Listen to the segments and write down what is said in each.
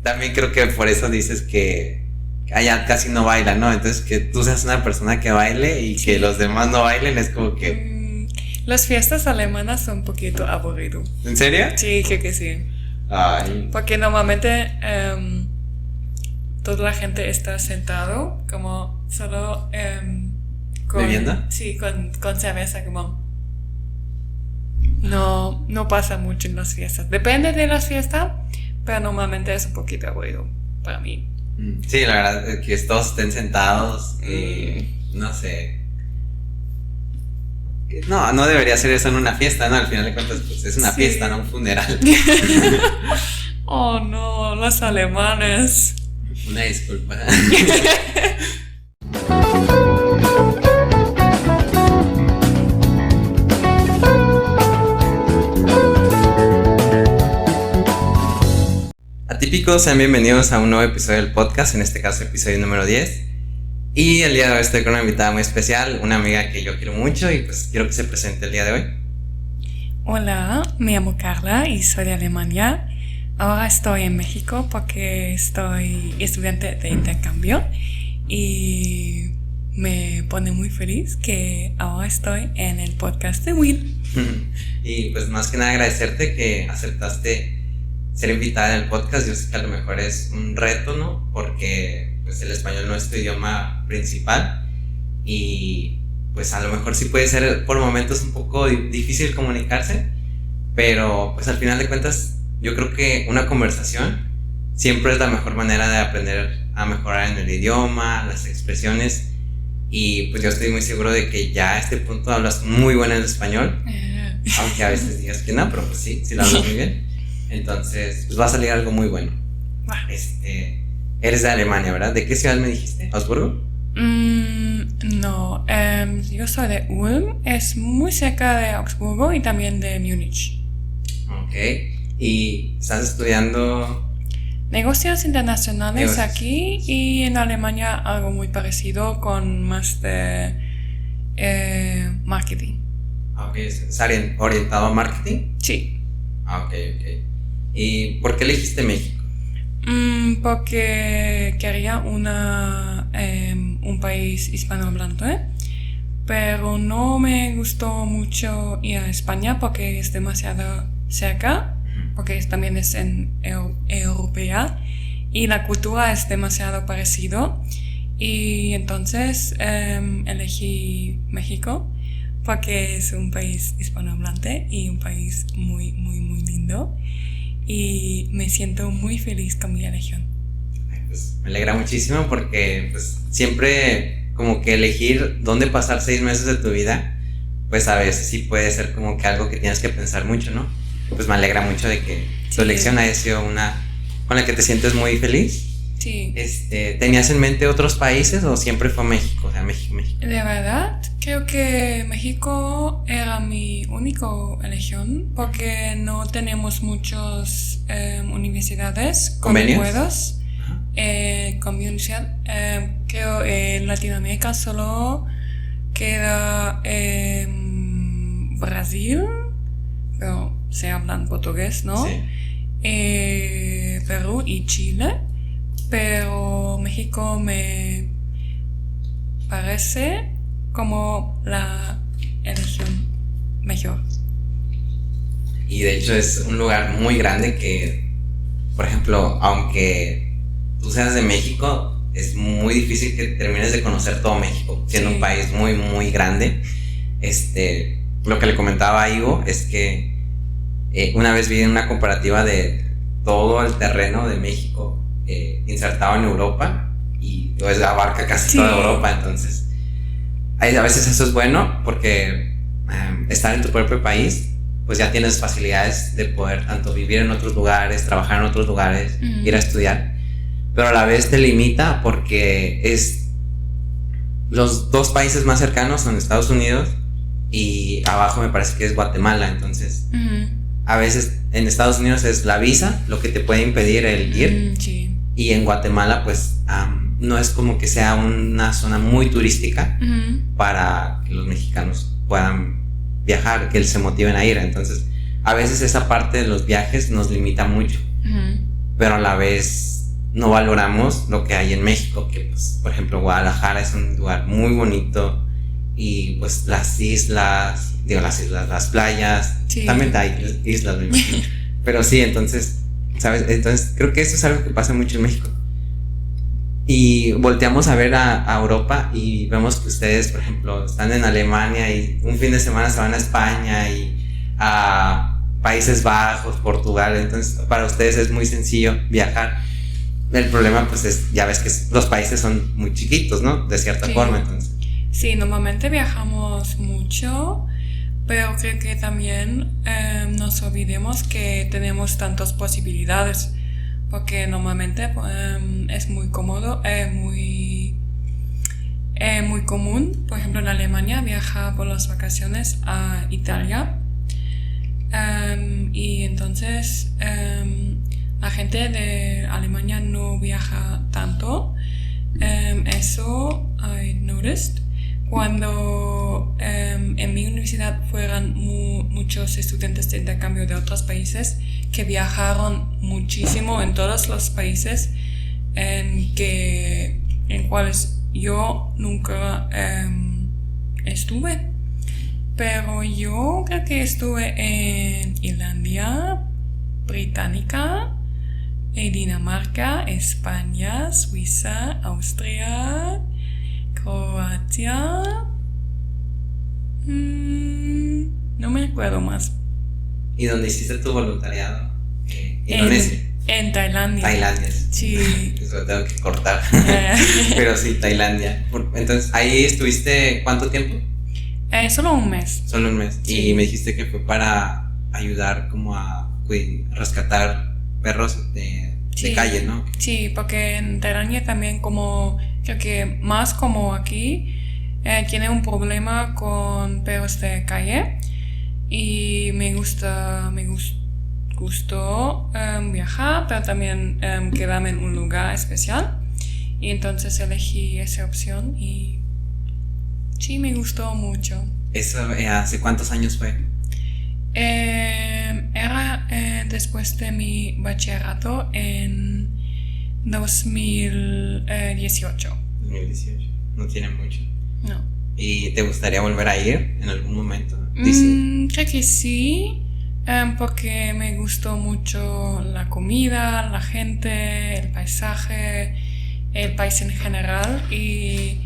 también creo que por eso dices que allá casi no bailan, ¿no? Entonces que tú seas una persona que baile y que los demás no bailen es como que... Las fiestas alemanas son un poquito aburridas. ¿En serio? Sí, creo que sí. Ay. Porque normalmente toda la gente está sentado como solo con... ¿Bebiendo? Sí, con cerveza como... No pasa mucho en las fiestas. Depende de las fiestas, pero normalmente es un poquito aburrido para mí. Sí, la verdad es que todos estén sentados y no sé. No debería ser eso en una fiesta, ¿no? Al final de cuentas, pues es una fiesta, no un funeral. Oh no, los alemanes. Una disculpa. Atípicos, sean bienvenidos a un nuevo episodio del podcast, en este caso episodio número 10. Y el día de hoy estoy con una invitada muy especial, una amiga que yo quiero mucho y pues quiero que se presente el día de hoy. Hola, me llamo Carla y soy de Alemania. Ahora estoy en México porque soy estudiante de intercambio y me pone muy feliz que ahora estoy en el podcast de Will. Y pues más que nada agradecerte que aceptaste ser invitada en el podcast. Yo sé que a lo mejor es un reto, ¿no? Porque pues el español no es tu idioma principal y pues a lo mejor sí puede ser por momentos un poco difícil comunicarse, pero pues al final de cuentas yo creo que una conversación siempre es la mejor manera de aprender a mejorar en el idioma, las expresiones, y pues yo estoy muy seguro de que ya a este punto hablas muy bien el español, aunque a veces digas que no, pero pues sí lo hablas muy bien. Entonces, pues va a salir algo muy bueno. Eres de Alemania, ¿verdad? ¿De qué ciudad me dijiste? ¿Augsburgo? No, yo soy de Ulm, es muy cerca de Augsburgo y también de Múnich. Ok, ¿y estás estudiando? Negocios internacionales aquí y en Alemania algo muy parecido con más de marketing. Ok, ¿es orientado a marketing? Sí. Ok. ¿Y por qué elegiste México? Porque quería un país hispanohablante, pero no me gustó mucho ir a España porque es demasiado cerca, porque también es europea y la cultura es demasiado parecido, y entonces elegí México porque es un país hispanohablante y un país muy, muy, muy lindo. Y me siento muy feliz con mi elección. Pues me alegra muchísimo porque pues siempre como que elegir dónde pasar 6 meses de tu vida, pues a veces sí puede ser como que algo que tienes que pensar mucho, ¿no? Pues me alegra mucho de que tu elección haya sido una con la que te sientes muy feliz. Sí. ¿Tenías en mente otros países o siempre fue México? O sea, México. De verdad, creo que México era mi única elección porque no tenemos muchas universidades con vuelos. Creo en Latinoamérica solo queda Brasil, pero se hablan portugués, ¿no? Sí. Perú y Chile. Pero México me parece como la elección mejor. Y de hecho es un lugar muy grande que, por ejemplo, aunque tú seas de México, es muy difícil que termines de conocer todo México, siendo un país muy, muy grande. Lo que le comentaba a Ivo es que una vez vi una comparativa de todo el terreno de México insertado en Europa y pues abarca casi toda Europa. Entonces a veces eso es bueno porque estar en tu propio país pues ya tienes facilidades de poder tanto vivir en otros lugares, trabajar en otros lugares, ir a estudiar, pero a la vez te limita porque los 2 países más cercanos son Estados Unidos y abajo me parece que es Guatemala. Entonces a veces en Estados Unidos es la visa lo que te puede impedir el ir. Sí. Y en Guatemala pues no es como que sea una zona muy turística para que los mexicanos puedan viajar, que se motiven a ir. Entonces a veces esa parte de los viajes nos limita mucho. pero a la vez no valoramos lo que hay en México, que pues, por ejemplo, Guadalajara es un lugar muy bonito y pues las playas, Sí. también hay islas, me imagino. Pero sí, entonces, ¿sabes? Entonces creo que eso es algo que pasa mucho en México. Y volteamos a ver a Europa y vemos que ustedes, por ejemplo, están en Alemania y un fin de semana se van a España y a Países Bajos, Portugal. Entonces para ustedes es muy sencillo viajar. El problema pues es, ya ves que los países son muy chiquitos, ¿no? De cierta forma, entonces. Sí, normalmente viajamos mucho, pero creo que también nos olvidemos que tenemos tantas posibilidades. Porque normalmente es muy cómodo, muy común. Por ejemplo, en Alemania viaja por las vacaciones a Italia. Y entonces la gente de Alemania no viaja tanto. Eso I noticed. Cuando en mi universidad fueran muchos estudiantes de intercambio de otros países que viajaron muchísimo en todos los países en cuales yo nunca estuve. Pero yo creo que estuve en Islandia, Británica, Dinamarca, España, Suiza, Austria, Croacia. No me acuerdo más. ¿Y dónde hiciste tu voluntariado? Indonesia. En Tailandia. Tailandia. Sí. Eso lo tengo que cortar. Pero sí, Tailandia. Entonces, ¿ahí estuviste cuánto tiempo? Solo un mes. Solo un mes. Sí. Y me dijiste que fue para ayudar como a rescatar perros de calle, ¿no? Sí, porque en Tailandia también creo que más como aquí, tiene un problema con perros de calle. Y me gustó viajar, pero también quedarme en un lugar especial. Y entonces elegí esa opción y sí, me gustó mucho. ¿Eso hace cuántos años fue? Era después de mi bachillerato en 2018. 2018, no tiene mucho. No. ¿Y te gustaría volver a ir en algún momento? Creo que sí, porque me gustó mucho la comida, la gente, el paisaje, el país en general. Y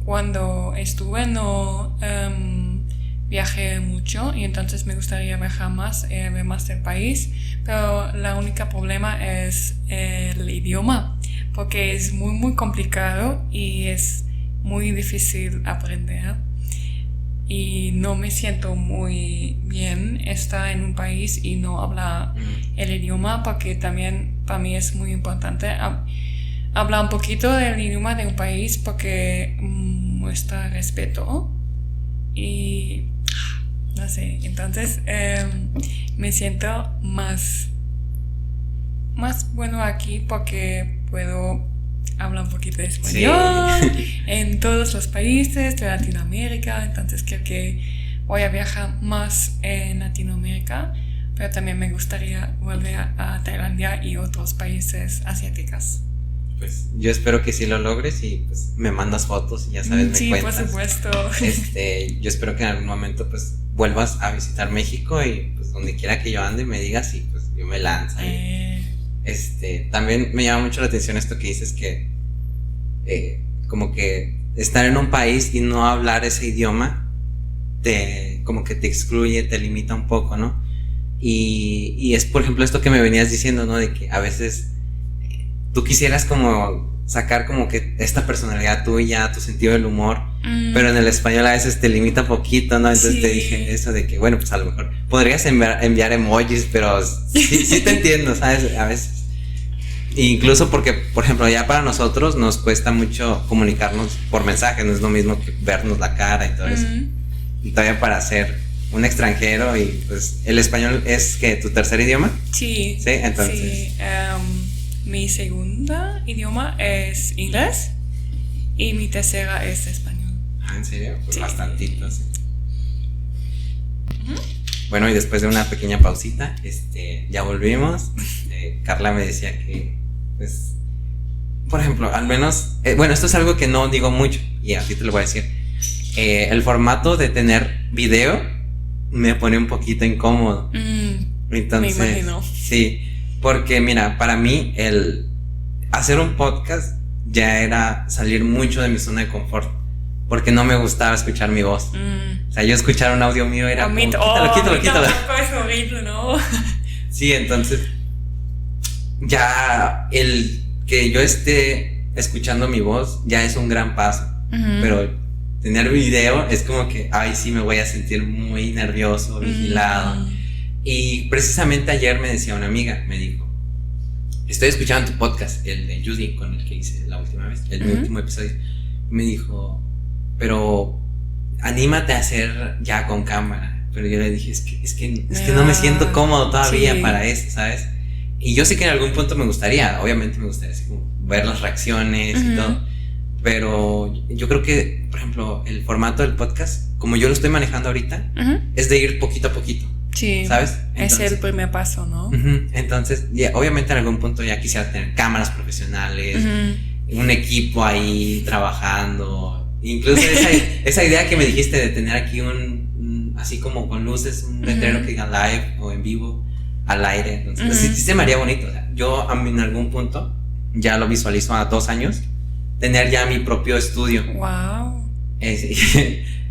cuando estuve no viajé mucho y entonces me gustaría viajar más, ver más del país, pero la única problema es el idioma, porque es muy muy complicado y es muy difícil aprender y no me siento muy bien estar en un país y no hablar el idioma, porque también para mí es muy importante hablar un poquito del idioma de un país porque muestra respeto y no sé, entonces me siento más bueno aquí porque puedo hablar un poquito de español en todos los países de Latinoamérica. Entonces creo que voy a viajar más en Latinoamérica, pero también me gustaría volver a Tailandia y otros países asiáticos. Pues yo espero que sí lo logres y pues me mandas fotos y ya sabes, me cuentas. Sí, por supuesto. Yo espero que en algún momento pues vuelvas a visitar México y pues donde quiera que yo ande me digas y pues yo me lanzo. También me llama mucho la atención esto que dices que como que estar en un país y no hablar ese idioma como que te excluye, te limita un poco, ¿no? Y es por ejemplo esto que me venías diciendo, ¿no? De que a veces tú quisieras como sacar como que esta personalidad tuya, tu sentido del humor, pero en el español a veces te limita poquito, ¿no? Entonces te dije eso de que, bueno, pues a lo mejor podrías enviar emojis, pero sí te entiendo, ¿sabes? A veces. Incluso porque, por ejemplo, ya para nosotros nos cuesta mucho comunicarnos por mensaje, no es lo mismo que vernos la cara y todo eso. Y todavía para ser un extranjero y pues el español es que tu tercer idioma. Sí. Sí, entonces. Sí, mi segunda idioma es inglés y mi tercera es español. Ah, ¿en serio? Pues sí. Bastantito, sí. Bueno, y después de una pequeña pausita, ya volvimos. Carla me decía que, pues, por ejemplo, al menos, bueno, esto es algo que no digo mucho, y a ti te lo voy a decir. El formato de tener video me pone un poquito incómodo. Entonces, me imagino. Sí, porque mira, para mí el hacer un podcast ya era salir mucho de mi zona de confort, porque no me gustaba escuchar mi voz. O sea, yo escuchar un audio mío era como, quítalo. Es horrible, ¿no? Sí, entonces ya el que yo esté escuchando mi voz ya es un gran paso. Pero tener video es como que, ay, sí, me voy a sentir muy nervioso, vigilado. Y precisamente ayer me decía una amiga, me dijo, estoy escuchando tu podcast, el de Judy, con el que hice la última vez, el último episodio. Me dijo, pero anímate a hacer ya con cámara. Pero yo le dije, es que no me siento cómodo todavía para eso, ¿sabes? Y yo sé que en algún punto me gustaría, obviamente me gustaría así como ver las reacciones y todo. Pero yo creo que, por ejemplo, el formato del podcast, como yo lo estoy manejando ahorita, es de ir poquito a poquito. Sí, ¿sabes? Entonces, es el primer paso, ¿no? Entonces, obviamente en algún punto ya quisiera tener cámaras profesionales, un equipo ahí trabajando. Incluso esa idea que me dijiste de tener aquí así como con luces, un letrero que diga live o en vivo al aire. Entonces, sí se me haría bonito. O sea, yo en algún punto ya lo visualizo a 2 años, tener ya mi propio estudio. Wow.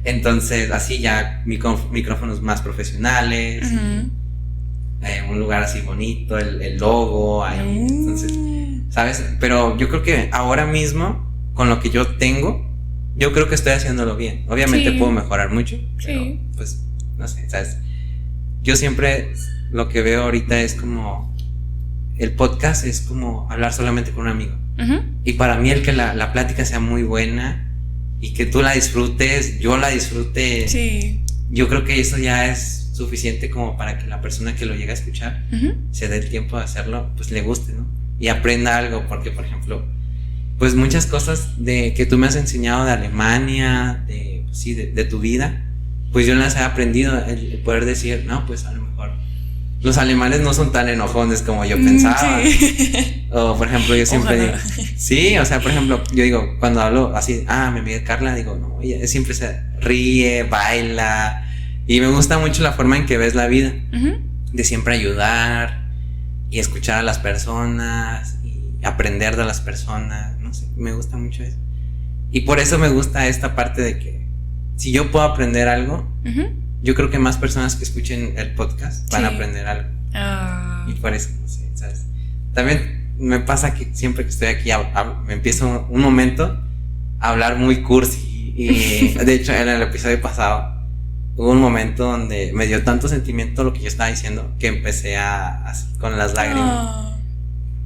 Entonces, así ya micrófonos más profesionales, un lugar así bonito, el logo ahí. Entonces, ¿sabes? Pero yo creo que ahora mismo, con lo que yo tengo, yo creo que estoy haciéndolo bien. Obviamente puedo mejorar mucho, pero pues, no sé, ¿sabes? Yo siempre lo que veo ahorita es como, el podcast es como hablar solamente con un amigo. Y para mí el que la plática sea muy buena y que tú la disfrutes, yo la disfrute, yo creo que eso ya es suficiente como para que la persona que lo llegue a escuchar se dé el tiempo de hacerlo, pues le guste, ¿no? Y aprenda algo, porque por ejemplo, pues muchas cosas que tú me has enseñado de Alemania, de tu vida, pues yo las he aprendido, el poder decir, no, pues a lo mejor los alemanes no son tan enojones como yo pensaba. O por ejemplo, yo siempre digo, sí, o sea, por ejemplo, yo digo, cuando hablo así, mi amiga Carla, digo, no, ella siempre se ríe, baila, y me gusta mucho la forma en que ves la vida, de siempre ayudar y escuchar a las personas y aprender de las personas, no sé, me gusta mucho eso. Y por eso me gusta esta parte de que si yo puedo aprender algo, yo creo que más personas que escuchen el podcast van a aprender algo. Y por eso, no sé, ¿sabes? También me pasa que siempre que estoy aquí me empiezo un momento a hablar muy cursi. Y de hecho, en el episodio pasado hubo un momento donde me dio tanto sentimiento lo que yo estaba diciendo que empecé así, con las lágrimas.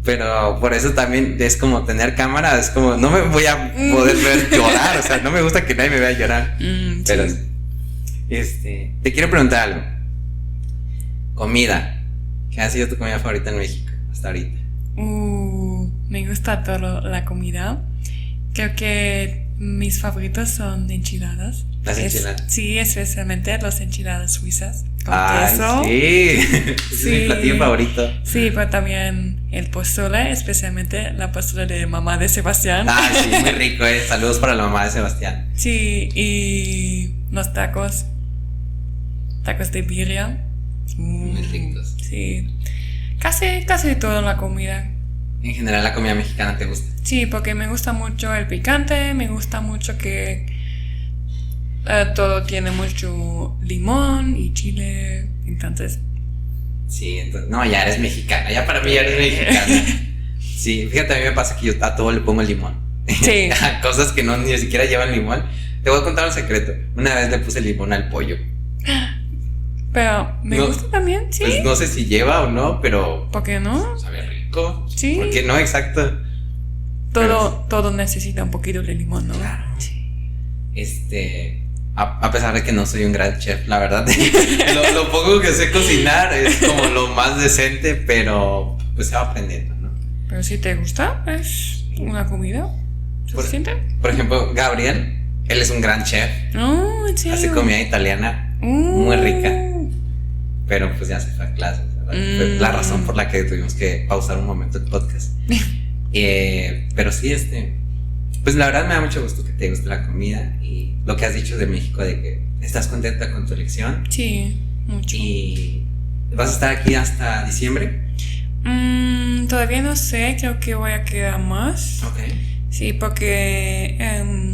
Pero por eso también es como tener cámara, es como no me voy a poder ver llorar, o sea, no me gusta que nadie me vea llorar. Pero te quiero preguntar algo. Comida, ¿qué ha sido tu comida favorita en México hasta ahorita? Me gusta toda la comida. Creo que mis favoritos son enchiladas. ¿Las enchiladas? Sí, especialmente las enchiladas suizas con queso. Sí, es mi platillo favorito. Sí, pero también el pozole, especialmente la pozole de mamá de Sebastián. Sí, muy rico, saludos para la mamá de Sebastián. Sí, y los tacos de birria. Muy ricos. Sí, casi toda la comida. En general la comida mexicana te gusta. Sí, porque me gusta mucho el picante, me gusta mucho que todo tiene mucho limón y chile, entonces. Sí, entonces, no, ya eres mexicana, ya para mí ya eres mexicana. Sí, fíjate, a mí me pasa que yo a todo le pongo limón. Sí. Cosas que ni siquiera llevan limón. Te voy a contar un secreto. Una vez le puse limón al pollo. Pero me gusta también, sí. Pues no sé si lleva o no, pero. ¿Por qué no? Sabe rico. Sí. ¿Por qué no? Exacto. Todo necesita un poquito de limón, ¿no? Claro. A pesar de que no soy un gran chef, la verdad. lo poco que sé cocinar es como lo más decente, pero pues se va aprendiendo, ¿no? Pero si te gusta, es una comida suficiente. Por ejemplo, Gabriel, él es un gran chef. ¿En serio? Hace comida italiana muy rica. Pero pues ya se fue a clases, Fue la razón por la que tuvimos que pausar un momento el podcast. Pero sí, pues la verdad me da mucho gusto que te guste la comida y lo que has dicho de México, de que estás contenta con tu elección. Sí, mucho. ¿Y vas a estar aquí hasta diciembre? Todavía no sé, creo que voy a quedar más. Ok. Sí, porque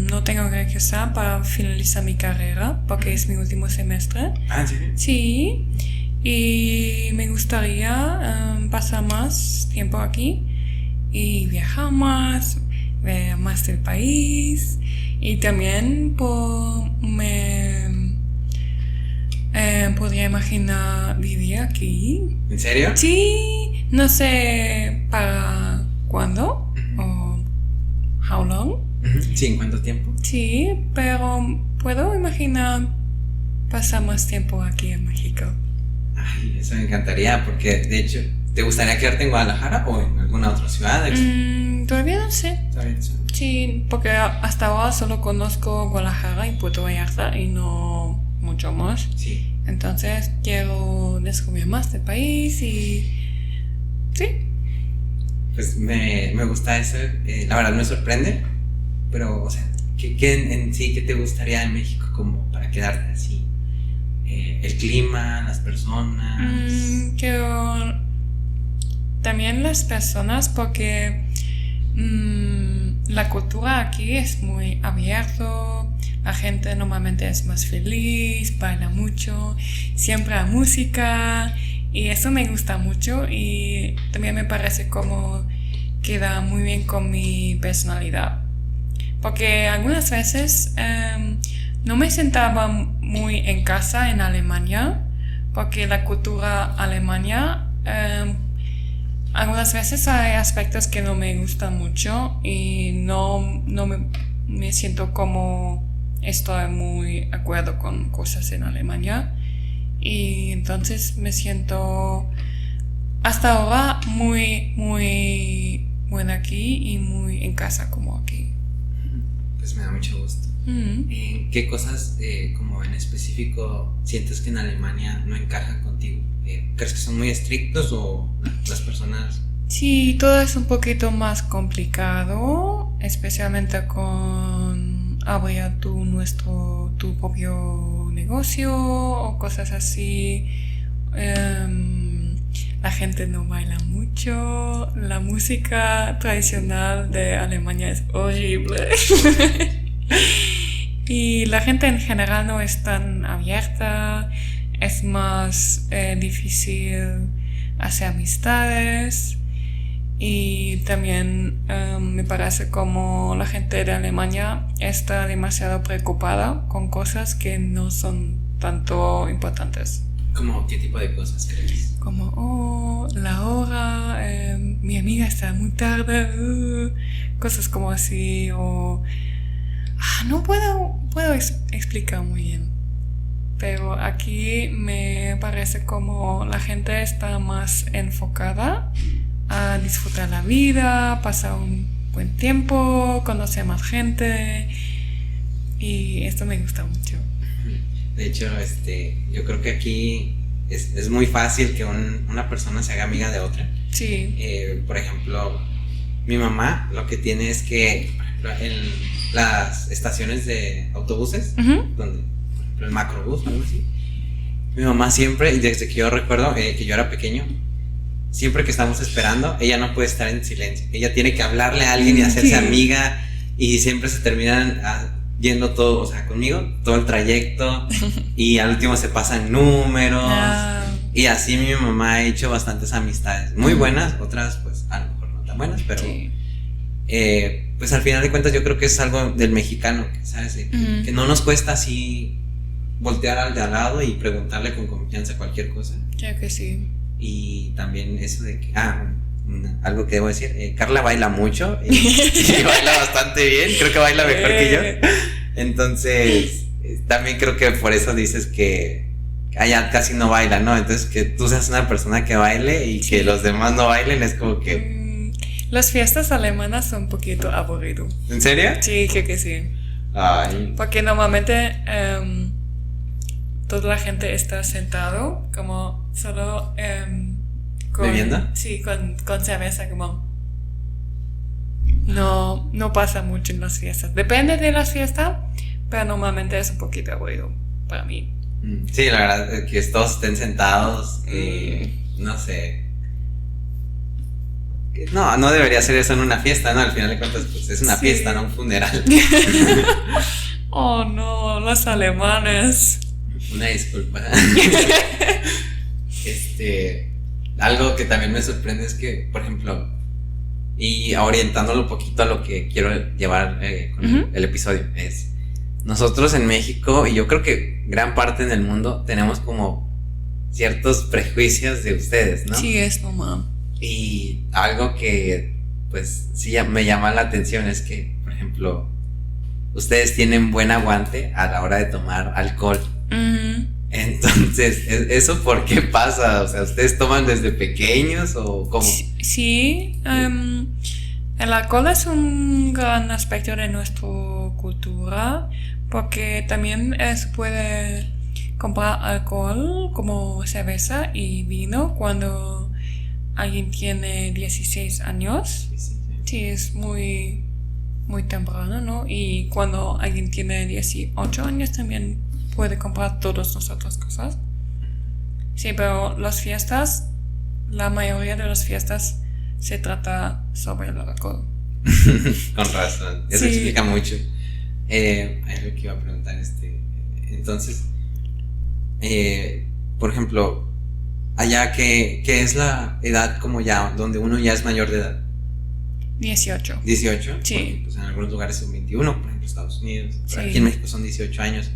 no tengo que regresar para finalizar mi carrera, porque es mi último semestre. Ah, ¿sí? Sí, y me gustaría pasar más tiempo aquí y viajar más, ver más del país y también podría imaginar vivir aquí. ¿En serio? Sí, no sé para cuándo o how long. Sí, ¿en cuánto tiempo? Sí, pero puedo imaginar pasar más tiempo aquí en México. Ay, eso me encantaría, porque de hecho, ¿te gustaría quedarte en Guadalajara o en alguna otra ciudad? Todavía no sé. ¿Todavía no sé? Sí, porque hasta ahora solo conozco Guadalajara y Puerto Vallarta y no mucho más. Sí. Entonces quiero descubrir más del país y sí. Pues me gusta eso, la verdad me sorprende, pero, o sea, ¿qué en sí, qué te gustaría en México como para quedarte así? El clima, las personas. Quiero también las personas porque la cultura aquí es muy abierto, la gente normalmente es más feliz, baila mucho, siempre hay música y eso me gusta mucho y también me parece como queda muy bien con mi personalidad. Porque algunas veces no me sentaba muy en casa en Alemania, porque la cultura alemana algunas veces hay aspectos que no me gustan mucho y no me siento como estoy muy de acuerdo con cosas en Alemania y entonces me siento hasta ahora muy buena aquí y muy en casa como aquí. Pues me da mucho gusto. ¿Qué cosas como en específico sientes que en Alemania no encajan contigo? ¿Crees que son muy estrictos o las personas? Sí, todo es un poquito más complicado, especialmente con abrir tu propio negocio o cosas así. La gente no baila mucho, la música tradicional de Alemania es horrible. Y la gente en general no es tan abierta, es más difícil hacer amistades y también me parece como la gente de Alemania está demasiado preocupada con cosas que no son tanto importantes. ¿Cómo qué tipo de cosas crees? Como, la hora, mi amiga está muy tarde, cosas como así, o... no puedo explicar muy bien. Pero aquí me parece como la gente está más enfocada a disfrutar la vida, pasar un buen tiempo, conocer más gente. Y esto me gusta mucho. De hecho, yo creo que aquí es muy fácil que una persona se haga amiga de otra. Sí. Por ejemplo, mi mamá lo que tiene es que en las estaciones de autobuses, donde, por ejemplo, el macrobús o algo así, mi mamá siempre, y desde que yo recuerdo que yo era pequeño, siempre que estamos esperando, ella no puede estar en silencio. Ella tiene que hablarle a alguien y hacerse amiga, y siempre se terminan yendo todo, o sea, conmigo, todo el trayecto, y al último se pasan números, y así mi mamá ha hecho bastantes amistades, muy buenas, otras pues a lo mejor no tan buenas, pero pues al final de cuentas yo creo que es algo del mexicano, ¿sabes? Que no nos cuesta así voltear al de al lado y preguntarle con confianza cualquier cosa. Creo que sí. Y también eso de que, algo que debo decir, Carla baila mucho y baila bastante bien, creo que baila mejor que yo. Entonces, también creo que por eso dices que allá casi no baila, ¿no? Entonces, que tú seas una persona que baile y que los demás no bailen es como que... Las fiestas alemanas son un poquito aburrido. ¿En serio? Sí, creo que sí. Ay. Porque normalmente toda la gente está sentado como solo ¿Bebiendo? Sí, con cerveza como... No pasa mucho en las fiestas. Depende de la fiesta, pero normalmente es un poquito aburrido para mí. Sí, la verdad es que todos estén sentados y no sé. No debería ser eso en una fiesta, ¿no? Al final de cuentas, pues es una fiesta, no un funeral. Oh no, los alemanes. Una disculpa. Algo que también me sorprende es que, por ejemplo, y orientándolo un poquito a lo que quiero llevar con el episodio, es nosotros en México, y yo creo que gran parte en el mundo, tenemos como ciertos prejuicios de ustedes, ¿no? Sí, es normal. Y algo que pues sí me llama la atención es que, por ejemplo, ustedes tienen buen aguante a la hora de tomar alcohol. Entonces, ¿eso por qué pasa? O sea, ¿ustedes toman desde pequeños o cómo? Sí, el alcohol es un gran aspecto de nuestra cultura porque también se puede comprar alcohol como cerveza y vino cuando alguien tiene 16 años. Sí, es muy, muy temprano, ¿no? Y cuando alguien tiene 18 años también puede comprar todas las otras cosas. Sí, pero las fiestas, la mayoría de las fiestas se trata sobre el alcohol. Con razón, eso explica mucho. Algo que iba a preguntar, entonces, por ejemplo, allá ¿qué es la edad como ya, donde uno ya es mayor de edad? 18. 18, sí. Porque, pues, en algunos lugares son 21, por ejemplo, Estados Unidos. Sí. Aquí en México son 18 años.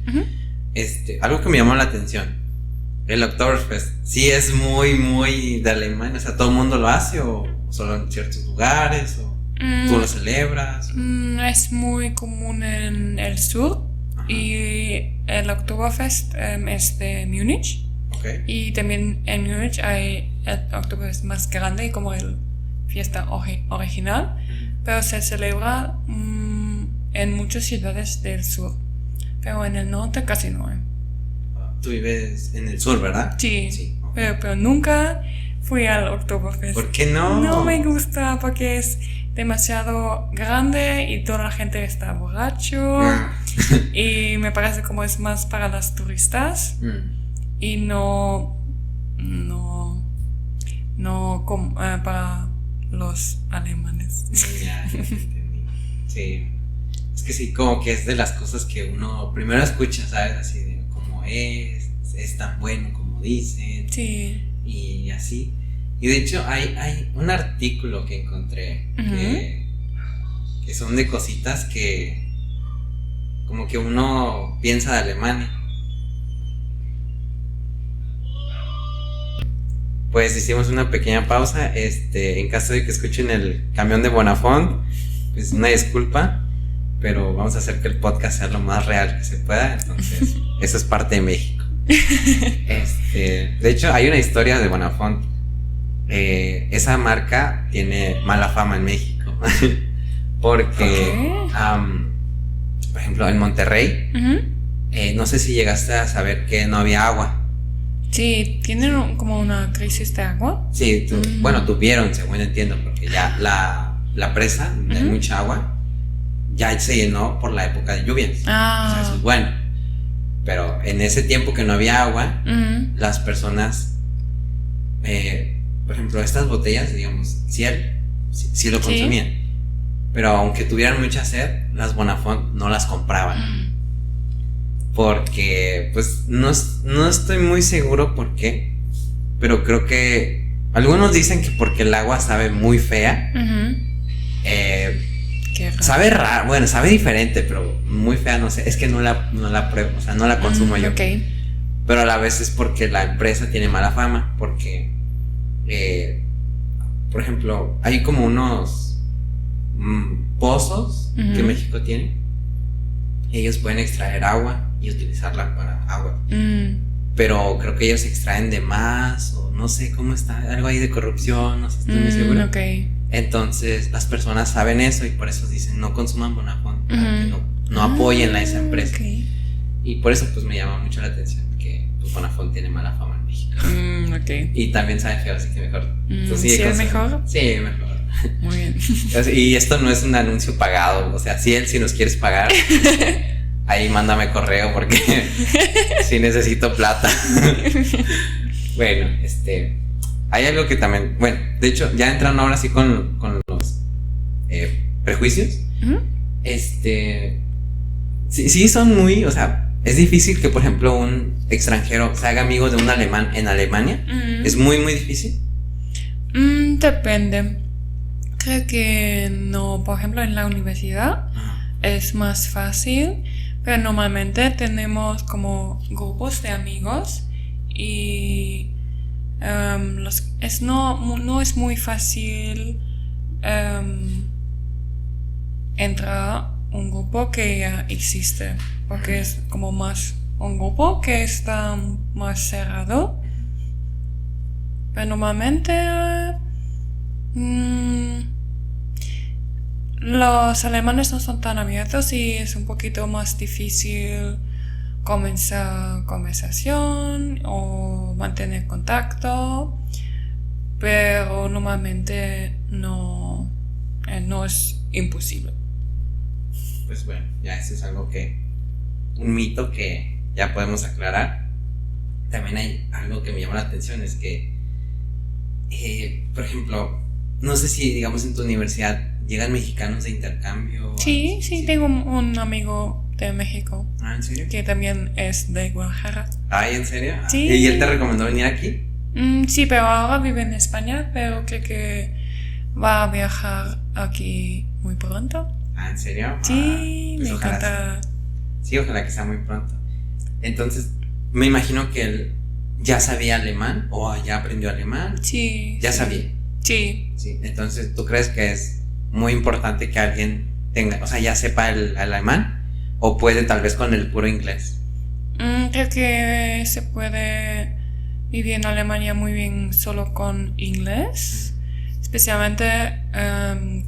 Algo que me llamó la atención, el Oktoberfest, ¿sí es muy, muy de Alemania? O sea, ¿todo el mundo lo hace o solo en ciertos lugares? ¿O tú lo celebras? Es muy común en el sur. Ajá. Y el Oktoberfest es de Múnich. Okay. Y también en Múnich hay el Oktoberfest más grande, como el fiesta original, pero se celebra en muchas ciudades del sur, pero en el norte casi no hay. Tú vives en el sur, ¿verdad? Sí, okay. pero nunca fui al Oktoberfest. ¿Por qué no? No me gusta porque es demasiado grande y toda la gente está borracho y me parece como es más para las turistas y no para los alemanes. Ya entendí. Sí. Es que sí, como que es de las cosas que uno primero escucha, ¿sabes? Así de cómo es tan bueno como dicen. Sí. Y así. Y de hecho hay un artículo que encontré que son de cositas que como que uno piensa de Alemania. Pues hicimos una pequeña pausa, en caso de que escuchen el camión de Bonafont, pues una disculpa, pero vamos a hacer que el podcast sea lo más real que se pueda, entonces eso es parte de México. De hecho hay una historia de Bonafont, esa marca tiene mala fama en México, porque, por ejemplo, en Monterrey, no sé si llegaste a saber que no había agua. Sí, ¿tienen como una crisis de agua? Sí, bueno, tuvieron, según entiendo, porque ya la presa de mucha agua ya se llenó por la época de lluvias. O sea, eso es bueno. Pero en ese tiempo que no había agua, las personas, por ejemplo, estas botellas, digamos, sí lo consumían. Pero aunque tuvieran mucha sed, las Bonafont no las compraban. Porque, pues, no estoy muy seguro por qué, pero creo que algunos dicen que porque el agua sabe muy fea. Sabe raro, bueno, sabe diferente, pero muy fea, no sé, es que no la pruebo, o sea, no la consumo yo. Okay. Pero a la vez es porque la empresa tiene mala fama, porque, por ejemplo, hay como unos pozos que México tiene. Ellos pueden extraer agua y utilizarla para agua. Pero creo que ellos extraen de más, o no sé cómo está, algo ahí de corrupción, no sé, estoy muy seguro. Okay. Entonces las personas saben eso y por eso dicen no consuman Bonafont, para que no apoyen a esa empresa. Okay. Y por eso pues me llama mucho la atención que pues, Fonafón tiene mala fama en México. Ok. Y también sabe feo, así que mejor. ¿Sí es mejor? Sí, mejor. Muy bien. Y esto no es un anuncio pagado, o sea, si nos quieres pagar, ahí mándame correo porque sí necesito plata. Bueno, hay algo que también, bueno, de hecho, ya entrando ahora sí con los prejuicios, sí son muy, o sea, es difícil que, por ejemplo, un extranjero se haga amigo de un alemán en Alemania. Es muy, muy difícil. Depende. Creo que no, por ejemplo, en la universidad es más fácil, pero normalmente tenemos como grupos de amigos y no es muy fácil entrar a un grupo que ya existe, porque es como más un grupo que está más cerrado. Pero normalmente los alemanes no son tan abiertos y es un poquito más difícil comenzar conversación o mantener contacto, pero normalmente no es imposible. Pues bueno, ya eso es un mito que ya podemos aclarar. También hay algo que me llama la atención, es que por ejemplo, no sé si digamos en tu universidad llegan mexicanos de intercambio. Sí, tengo un amigo de México. ¿En serio? Que también es de Guadalajara. Ay, ¿en serio? Sí. ¿Y él te recomendó venir aquí? Sí, pero ahora vive en España, pero creo que va a viajar aquí muy pronto. ¿En serio? Sí, pues me encanta. Sí, ojalá que sea muy pronto. Entonces, me imagino que él ya sabía alemán o ya aprendió alemán. Sí. ¿Ya sabía? Sí. Entonces, ¿tú crees que es muy importante que alguien tenga, o sea, ya sepa el alemán? ¿O puede tal vez con el puro inglés? Creo que se puede vivir en Alemania muy bien solo con inglés, especialmente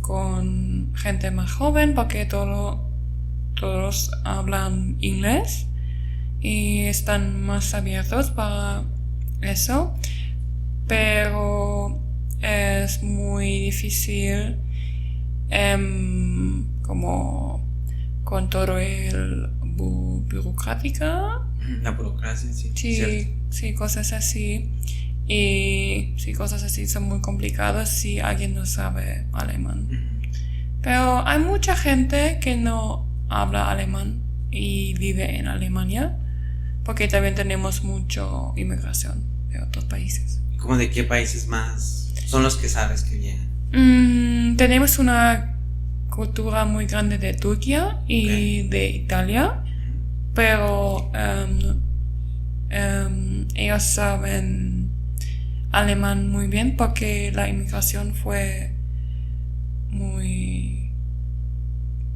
con gente más joven, porque todos hablan inglés y están más abiertos para eso, pero es muy difícil como con todo el burocrática. La burocracia, sí. Sí, cosas así. Y sí, cosas así son muy complicadas si alguien no sabe alemán. Pero hay mucha gente que no habla alemán y vive en Alemania, porque también tenemos mucha inmigración de otros países. ¿Cómo de qué países más son los que sabes que llegan? Tenemos una cultura muy grande de Turquía y de Italia, pero ellos saben alemán muy bien porque la inmigración fue muy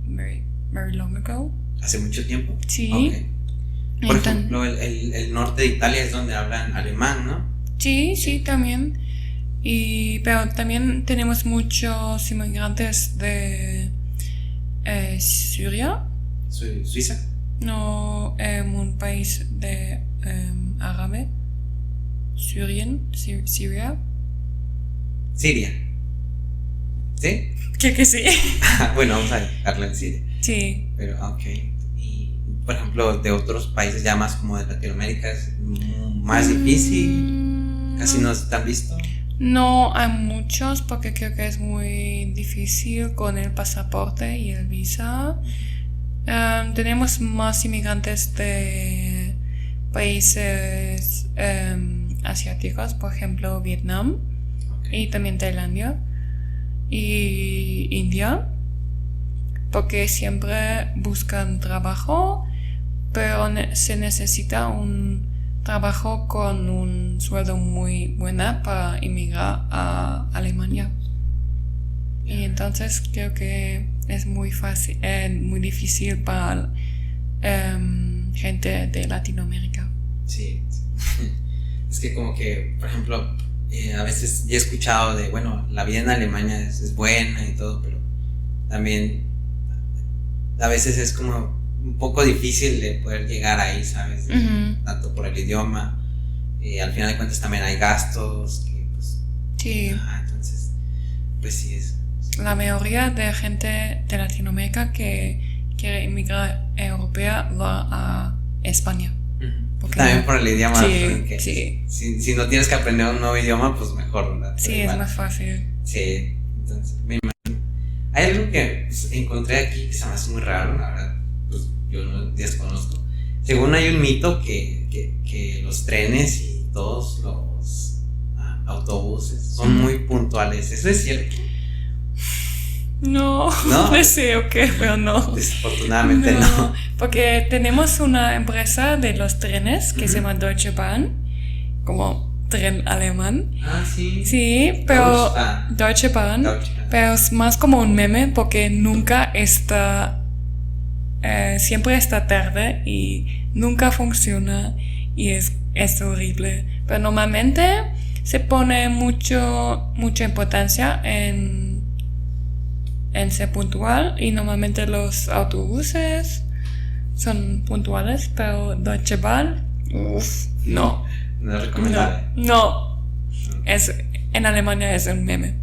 very long ago. ¿Hace mucho tiempo? Sí. Okay. Por ejemplo, el norte de Italia es donde hablan alemán, ¿no? Sí, también. Pero también tenemos muchos inmigrantes de Siria. ¿Suiza? No, un país de árabe. Siria. Siria. ¿Sí? Creo que sí. Bueno, vamos a dejarla en Siria. Sí. Pero, ok. Y, por ejemplo, de otros países ya más como de Latinoamérica, ¿es más difícil? ¿Casi no están visto? No hay muchos porque creo que es muy difícil con el pasaporte y el visa. Tenemos más inmigrantes de países asiáticos, por ejemplo Vietnam, y también Tailandia y India, porque siempre buscan trabajo, pero se necesita un trabajo con un sueldo muy bueno para emigrar a Alemania. Y entonces creo que es muy fácil, muy difícil para gente de Latinoamérica. Sí. Es que como que, por ejemplo, a veces ya he escuchado de, bueno, la vida en Alemania es buena y todo, pero también a veces es como un poco difícil de poder llegar ahí, ¿sabes? Tanto por el idioma al final de cuentas también hay gastos que, pues, Sí. Entonces, pues sí es. La mayoría de gente de Latinoamérica que quiere emigrar a Europa va a España. Porque También por el idioma. Sí, que sí. Si no tienes que aprender un nuevo idioma, pues mejor, ¿verdad? Sí, Pero es igual. más fácil. Sí, entonces me imagino. Hay algo que pues, encontré aquí que se me hace muy raro, la verdad, pues yo no desconozco. Según hay un mito que los trenes y todos los autobuses son muy puntuales. ¿Eso es cierto? No, ¿No? no sé o qué, pero no. Desafortunadamente no. Porque tenemos una empresa de los trenes que se llama Deutsche Bahn, como tren alemán. Ah, sí. Sí, pero Deutsche Bahn, Deutsche Bahn. pero es más como un meme porque nunca está, siempre está tarde y nunca funciona y es horrible. Pero normalmente se pone mucha importancia en ser puntual y normalmente los autobuses son puntuales, pero Deutsche Bahn, no. No es recomendable. No. En Alemania es un meme.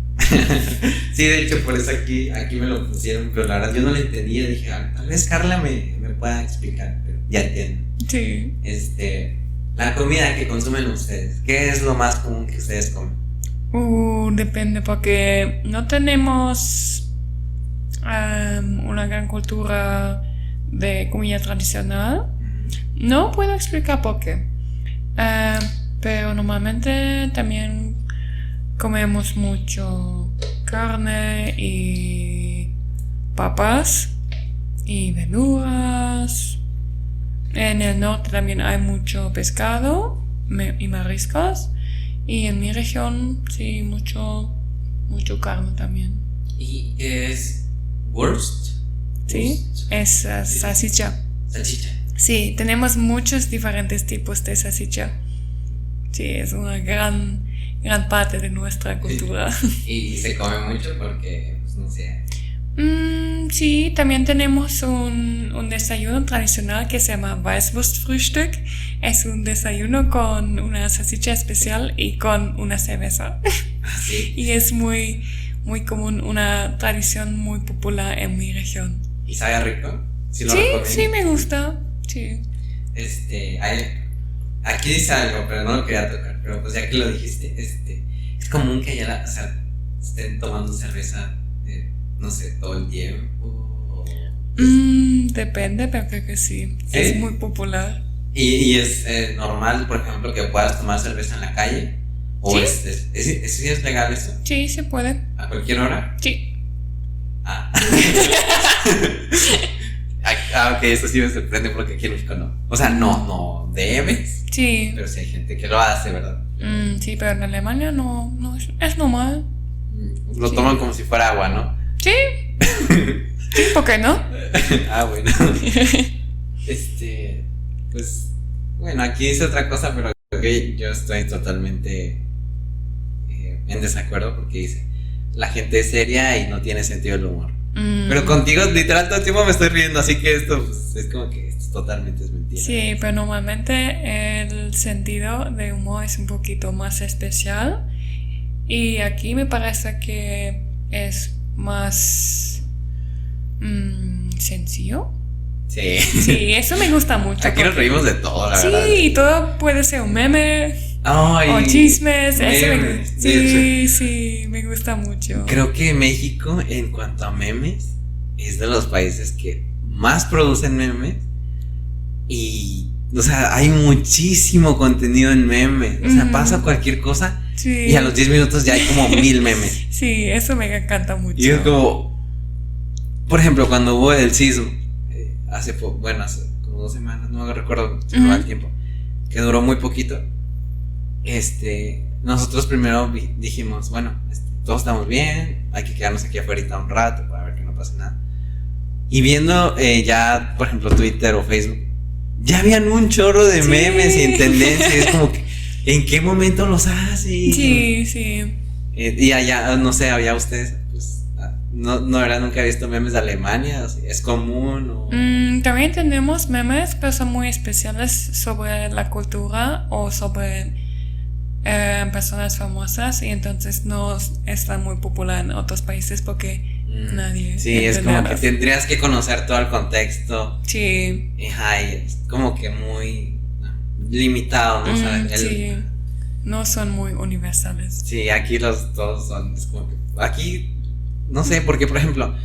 Sí, de hecho, por eso aquí me lo pusieron, pero la verdad yo no lo entendía. Dije, tal vez Carla me pueda explicar, pero ya entiendo. Sí. La comida que consumen ustedes, ¿qué es lo más común que ustedes comen? Depende, porque no tenemos una gran cultura de comida tradicional. No puedo explicar por qué. Pero normalmente también comemos mucho carne y papas y verduras. En el norte también hay mucho pescado y mariscos. Y en mi región, sí, mucho carne también. ¿Y qué es Wurst? Sí, es salchicha. Salchicha. Sí, tenemos muchos diferentes tipos de salchicha. Sí, es una gran parte de nuestra cultura. Y se come mucho porque, pues no sé. Sí, también tenemos un desayuno tradicional que se llama Weißwurstfrühstück. Es un desayuno con una salchicha especial y con una cerveza. Sí. Y es muy, muy común, una tradición muy popular en mi región. ¿Y sabe rico? Sí, me gusta. Sí. Aquí dice algo, pero no lo quería tocar. Pero pues ya que lo dijiste, es común que allá estén tomando cerveza, no sé, todo el tiempo. Depende, pero creo que sí. ¿Sí? Es muy popular. ¿Y es normal, por ejemplo, que puedas tomar cerveza en la calle? ¿O Sí. ¿Es legal eso? Sí, se puede. ¿A cualquier hora? Sí. Ok, eso sí me sorprende porque aquí en México no. O sea, no debes, Sí. pero sí hay gente que lo hace, ¿verdad? Sí, pero en Alemania no es normal. Lo toman como si fuera agua, ¿no? Sí. Sí, ¿por qué no? Bueno. Pues, bueno, aquí dice otra cosa, pero creo que yo estoy totalmente en desacuerdo porque dice, la gente es seria y no tiene sentido del humor. Pero contigo, literal, todo el tiempo me estoy riendo, así que esto pues, es como que totalmente es mentira. Sí, pero normalmente el sentido de humor es un poquito más especial. Y aquí me parece que es más sencillo. Sí. Sí, eso me gusta mucho. Aquí nos reímos de todo, la verdad. Sí, todo puede ser un meme. Ay, o chismes. memes, Sí, me gusta mucho. Creo que México, en cuanto a memes, es de los países que más producen memes. Y, o sea, hay muchísimo contenido en memes. O sea, pasa cualquier cosa y a los 10 minutos ya hay como 1000 memes. Sí, eso me encanta mucho. Y es como, por ejemplo, cuando hubo el sismo, hace como 2 semanas, no me recuerdo, se me va el tiempo, que duró muy poquito. Nosotros primero dijimos, bueno, todos estamos bien, hay que quedarnos aquí afuera un rato para ver que no pase nada. Y viendo ya, por ejemplo, Twitter o Facebook, ya habían un chorro de memes y en tendencias. Es como que, ¿en qué momento los hacen? Sí. Y allá, no sé, había ustedes, pues, no era, nunca he visto memes de Alemania, o sea, es común. O... También tenemos memes, pero son muy especiales sobre la cultura o sobre personas famosas y entonces no está muy popular en otros países porque nadie. Sí, es como que tendrías que conocer todo el contexto. Sí. Y es como que muy limitado, ¿no? O sea, sí. No son muy universales. Sí, aquí todos son. Es como que, aquí, no sé, porque por ejemplo,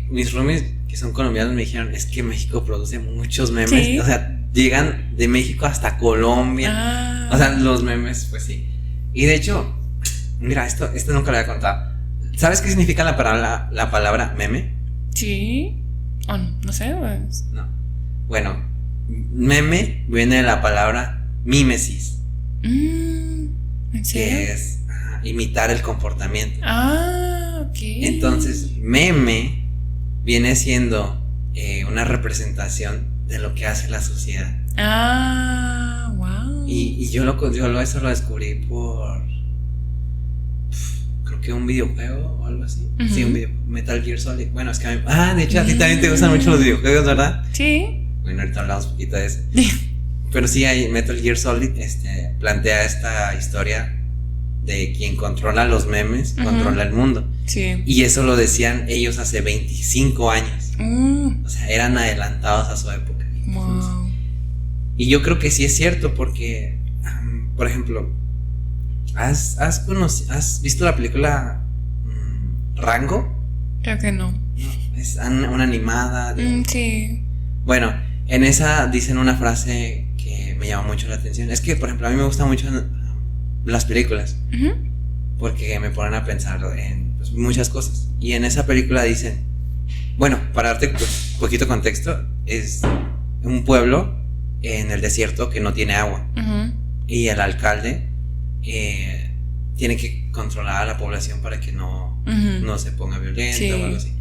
mis roomies que son colombianos me dijeron, es que México produce muchos memes. ¿Sí? O sea, llegan de México hasta Colombia. O sea, los memes, pues sí. Y de hecho, mira, esto nunca lo había contado. ¿Sabes qué significa la palabra meme? Sí. No sé. Pues. No. Bueno, meme viene de la palabra mímesis. ¿En serio? Que es imitar el comportamiento. Ok. Entonces, meme viene siendo una representación de lo que hace la sociedad. Wow. Y yo eso lo descubrí por creo que un videojuego o algo así. Sí, un videojuego, Metal Gear Solid. Bueno, es que de hecho a ti también te gustan mucho los videojuegos, ¿verdad? Sí. Bueno, ahorita hablamos un poquito de eso. Pero sí, Metal Gear Solid plantea esta historia de quien controla los memes, controla el mundo. Sí. Y eso lo decían ellos hace 25 años. O sea, eran adelantados a su época. Wow. Y yo creo que sí es cierto porque, por ejemplo, ¿has visto la película Rango? Creo que no. Es una animada. Sí. Bueno, en esa dicen una frase que me llama mucho la atención. Es que, por ejemplo, a mí me gustan mucho las películas porque me ponen a pensar en pues, muchas cosas. Y en esa película dicen, bueno, para darte pues, poquito contexto, es un pueblo en el desierto que no tiene agua. Y el alcalde tiene que controlar a la población para que no se ponga violento o algo así.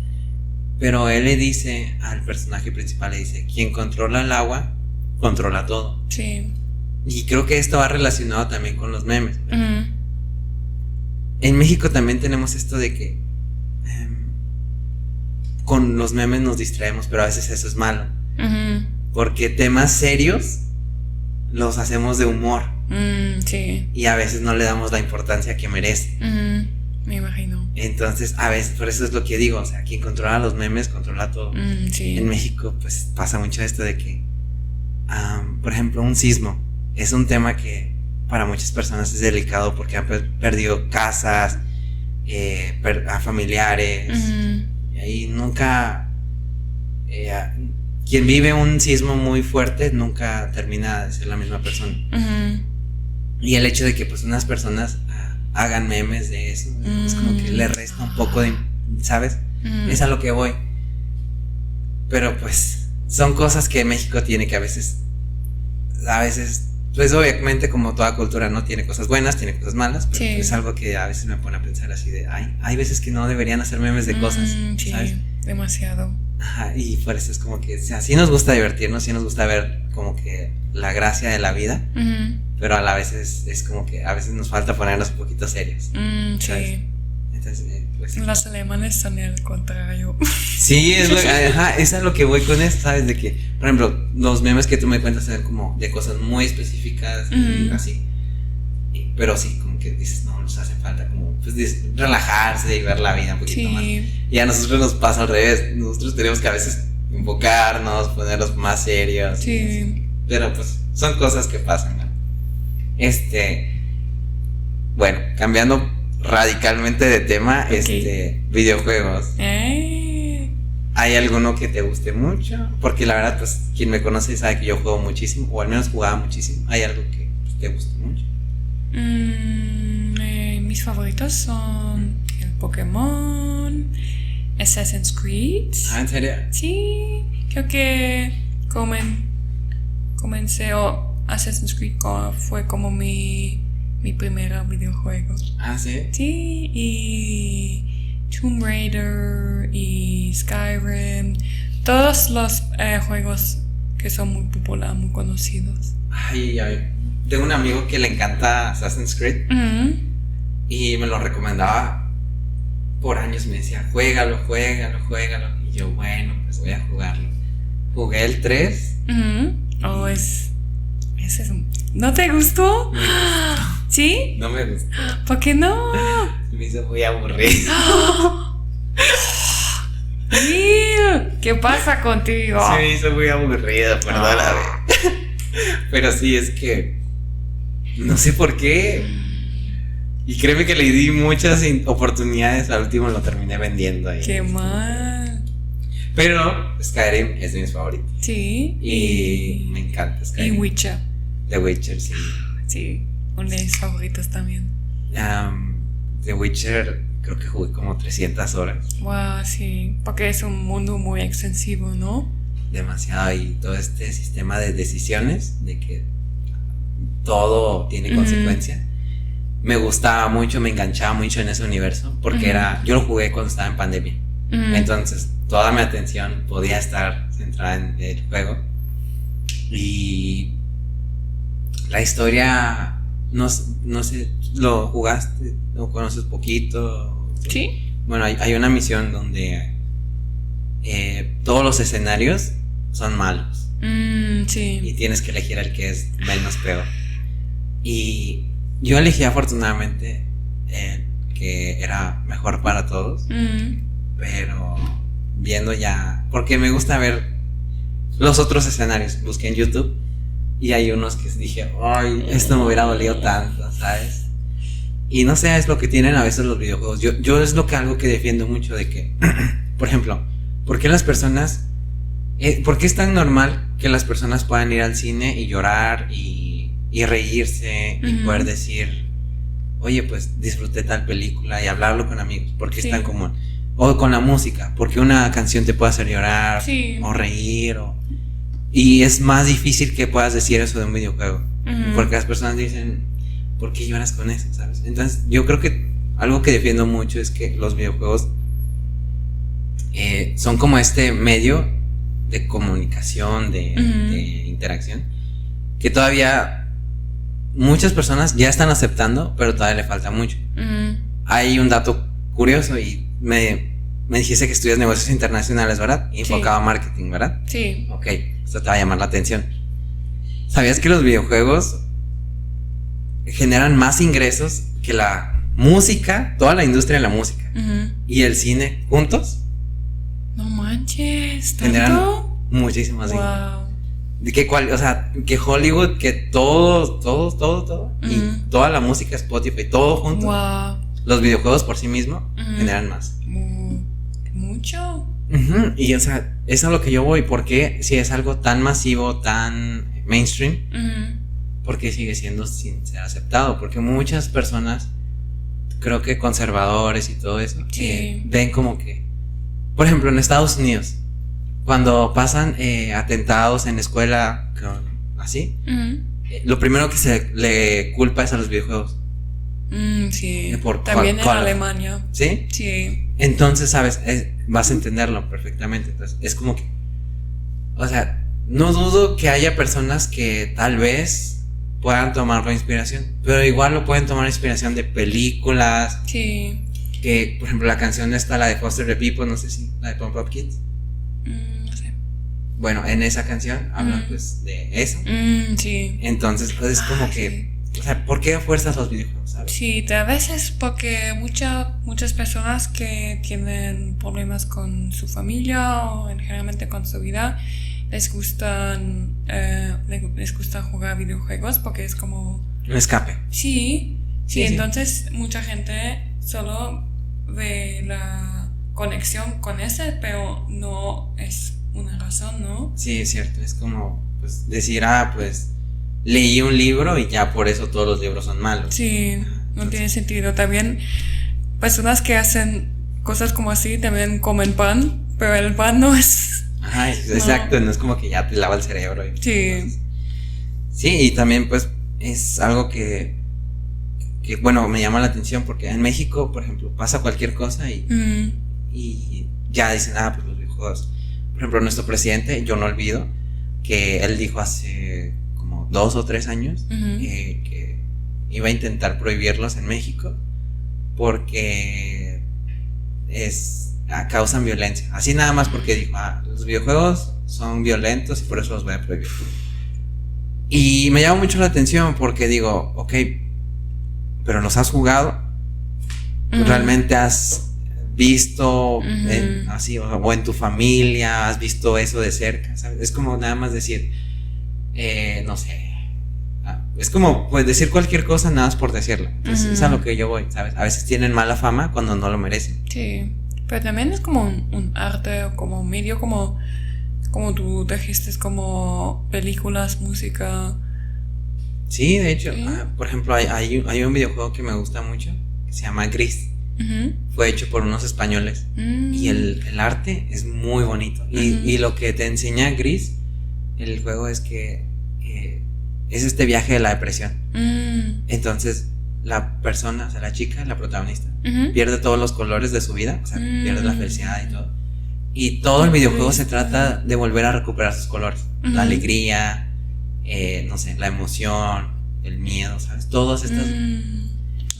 Pero él le dice al personaje principal, le dice, quien controla el agua, controla todo. Sí. Y creo que esto va relacionado también con los memes. En México también tenemos esto de que con los memes nos distraemos, pero a veces eso es malo. Porque temas serios los hacemos de humor. Sí. Y a veces no le damos la importancia que merece. Me imagino. Entonces, a veces, por eso es lo que digo, o sea, quien controla los memes, controla todo. Sí. En México, pues, pasa mucho esto de que, por ejemplo, un sismo es un tema que para muchas personas es delicado porque han perdido casas, a familiares, y ahí nunca, quien vive un sismo muy fuerte nunca termina de ser la misma persona. Y el hecho de que pues unas personas hagan memes de eso, es como que le resta un poco de, ¿sabes? Es a lo que voy. Pero pues son cosas que México tiene que a veces, pues obviamente como toda cultura no tiene cosas buenas, tiene cosas malas, pero es algo que a veces me pone a pensar así de, hay veces que no deberían hacer memes de cosas, ¿sabes? Demasiado. Ajá, y por eso es como que, o sea, sí nos gusta divertirnos, sí nos gusta ver como que la gracia de la vida, pero a la vez es como que a veces nos falta ponernos un poquito serios. Sí. Entonces, pues sí. Los alemanes son el contrario. Sí, es a lo que voy con esto, ¿sabes? De que, por ejemplo, los memes que tú me cuentas son como de cosas muy específicas y así. Pero sí, como que dices, no, nos hace falta como pues, relajarse y ver la vida un poquito más. Y a nosotros nos pasa al revés. Nosotros tenemos que a veces enfocarnos, ponernos más serios. Sí. Pero pues son cosas que pasan, ¿no? Bueno, cambiando radicalmente de tema, videojuegos. ¿Hay alguno que te guste mucho? Porque la verdad, pues, quien me conoce sabe que yo juego muchísimo, o al menos jugaba muchísimo. ¿Hay algo que pues, te guste mucho? Mis favoritos son el Pokémon, Assassin's Creed. ¿En serio? Sí, creo que comencé Assassin's Creed fue como mi primer videojuego. ¿Sí? Sí, y Tomb Raider y Skyrim, todos los juegos que son muy populares, muy conocidos. Tengo un amigo que le encanta Assassin's Creed y me lo recomendaba por años, me decía, juégalo. Y yo, bueno, pues voy a jugarlo. Jugué el 3. ¿No te gustó? ¿Sí? No me gustó. ¿Por qué no? Me hizo muy aburrido. ¿Qué pasa contigo? Se me hizo muy aburrido, perdóname. Pero sí, es que no sé por qué. Y créeme que le di muchas oportunidades. Al último lo terminé vendiendo ahí. Qué mal. Pero Skyrim es de mis favoritos. Sí. Y me encanta Y Skyrim. Witcher. The Witcher, sí. Sí, uno de mis favoritos también. The Witcher, creo que jugué como 300 horas. Wow, sí. Porque es un mundo muy extensivo, ¿no? Demasiado. Y todo este sistema de decisiones, de que todo tiene consecuencia. Me gustaba mucho, me enganchaba mucho en ese universo. Porque yo lo jugué cuando estaba en pandemia. Entonces toda mi atención podía estar centrada en el juego. Y la historia, no sé, ¿lo jugaste? ¿Lo conoces poquito? Sí. Bueno, hay una misión donde todos los escenarios son malos. Sí. Y tienes que elegir el que es menos peor. Y yo elegí afortunadamente el que era mejor para todos. Pero viendo ya, porque me gusta ver los otros escenarios, busqué en YouTube y hay unos que dije, ay, esto me hubiera dolido tanto, ¿sabes? Y no sé, es lo que tienen a veces los videojuegos. Yo es algo que defiendo mucho de que, por ejemplo, ¿por qué las personas, por qué es tan normal que las personas puedan ir al cine y llorar y reírse y poder decir, oye, pues disfruté tal película y hablarlo con amigos? ¿Por qué es tan común? O con la música, porque una canción te puede hacer llorar o reír y es más difícil que puedas decir eso de un videojuego, porque las personas dicen, ¿por qué lloras con eso? ¿Sabes? Entonces yo creo que algo que defiendo mucho es que los videojuegos son como este medio de comunicación, de interacción, que todavía muchas personas ya están aceptando, pero todavía le falta mucho. Hay un dato curioso y me dijiste que estudias negocios internacionales, ¿verdad? Y enfocado a marketing, ¿verdad? Sí. Ok, esto te va a llamar la atención. ¿Sabías que los videojuegos generan más ingresos que la música, toda la industria de la música y el cine juntos? No manches, ¿tanto? Generan muchísimos ingresos. O sea, que Hollywood, que todo y toda la música, Spotify, todo junto. Los videojuegos por sí mismos generan más. Mucho. Y o sea, eso es a lo que yo voy. Porque si es algo tan masivo, tan mainstream, ¿por qué sigue siendo sin ser aceptado? Porque muchas personas, creo que conservadores y todo eso, ven como que, por ejemplo, en Estados Unidos, cuando pasan atentados en la escuela, así, lo primero que se le culpa es a los videojuegos. Sí. También en Alemania. ¿Sí? Sí. Entonces, ¿sabes? Vas a entenderlo perfectamente. Entonces, es como que, o sea, no dudo que haya personas que tal vez puedan tomarlo inspiración, pero igual lo pueden tomar inspiración de películas. Sí. Que, por ejemplo, la canción esta, la de Foster the People, no sé si, la de Pump Up Kids. No sé. Bueno, en esa canción hablan pues de eso. Sí. Entonces, pues es como que, o sea, ¿por qué a fuerzas los videojuegos? ¿Sabes? Sí, a veces porque muchas personas que tienen problemas con su familia o generalmente con su vida les gusta jugar videojuegos porque es como un escape. Sí, entonces mucha gente solo ve la conexión con ese, pero no es una razón, ¿no? Sí, es cierto, es como pues decir, pues leí un libro y ya por eso todos los libros son malos. Sí, no tiene sentido. También personas que hacen cosas como así también comen pan, pero el pan no es... Ajá, exacto, no es como que ya te lava el cerebro. Sí. Sí, y también pues es algo que bueno, me llama la atención porque en México, por ejemplo, pasa cualquier cosa y ya dicen, pues los videojuegos. Por ejemplo, nuestro presidente, yo no olvido que él dijo hace como 2 o 3 años que iba a intentar prohibirlos en México porque causan violencia. Así nada más porque dijo, los videojuegos son violentos y por eso los voy a prohibir. Y me llama mucho la atención porque digo, ok, pero los has jugado, realmente has visto así, o en tu familia, has visto eso de cerca, ¿sabes? Es como nada más decir, no sé. Es como pues decir cualquier cosa nada más por decirlo. Entonces, es a lo que yo voy, ¿sabes? A veces tienen mala fama cuando no lo merecen. Sí, pero también es como un arte o como un medio, como tú dijiste, es como películas, música. Sí, de hecho, Sí. por ejemplo, hay un videojuego que me gusta mucho que se llama Gris. Fue hecho por unos españoles y el arte es muy bonito. Y lo que te enseña Gris, el juego, es que es este viaje de la depresión. Entonces la persona, o sea, la chica, la protagonista, pierde todos los colores de su vida, o sea, pierde la felicidad y todo. Y todo el videojuego se trata de volver a recuperar sus colores. La alegría, no sé, la emoción, el miedo, ¿sabes? Todas estas.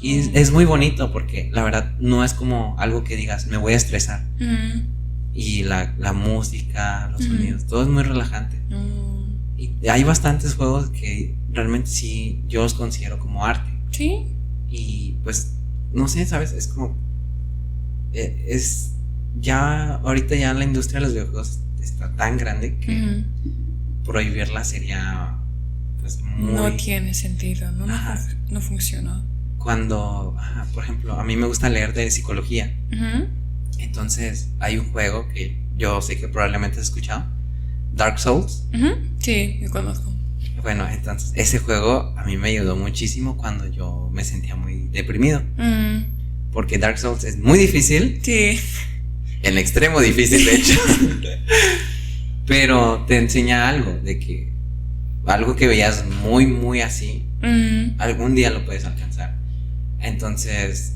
Y es muy bonito porque la verdad no es como algo que digas, me voy a estresar. Y la música, los sonidos, todo es muy relajante. Y hay bastantes juegos que realmente sí yo los considero como arte. Sí. Y pues, no sé, ¿sabes? Es como. Es. Ya, ahorita ya la industria de los videojuegos está tan grande que prohibirla sería. Pues muy. No tiene sentido, no funciona. Cuando, por ejemplo, a mí me gusta leer de psicología. Entonces, hay un juego que yo sé que probablemente has escuchado: Dark Souls. Sí, yo conozco. Bueno, entonces ese juego a mí me ayudó muchísimo cuando yo me sentía muy deprimido. Porque Dark Souls es muy difícil. Sí. En extremo difícil, de hecho. Pero te enseña algo, de que algo que veías muy, muy así, algún día lo puedes alcanzar. Entonces,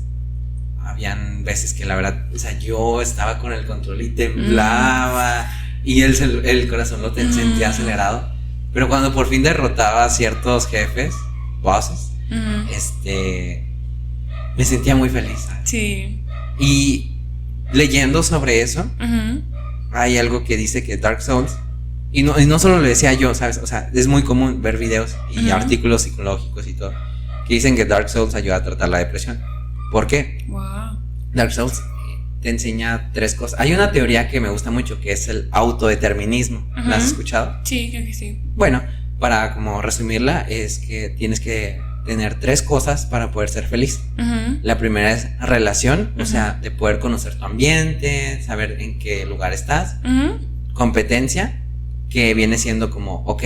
habían veces que la verdad, o sea, yo estaba con el control y temblaba. Y el corazón lo sentía acelerado. Pero cuando por fin derrotaba a ciertos jefes, bosses, me sentía muy feliz, ¿sabes? Sí. Y leyendo sobre eso, hay algo que dice que Dark Souls, y no solo lo decía yo, ¿sabes? O sea, es muy común ver videos y artículos psicológicos y todo, que dicen que Dark Souls ayuda a tratar la depresión. ¿Por qué? Wow. Dark Souls te enseña 3 cosas. Hay una teoría que me gusta mucho, que es el autodeterminismo. ¿La has escuchado? Sí, creo que sí. Bueno, para como resumirla, es que tienes que tener 3 cosas para poder ser feliz. La primera es relación, o sea, de poder conocer tu ambiente, saber en qué lugar estás. Competencia, que viene siendo como, ok,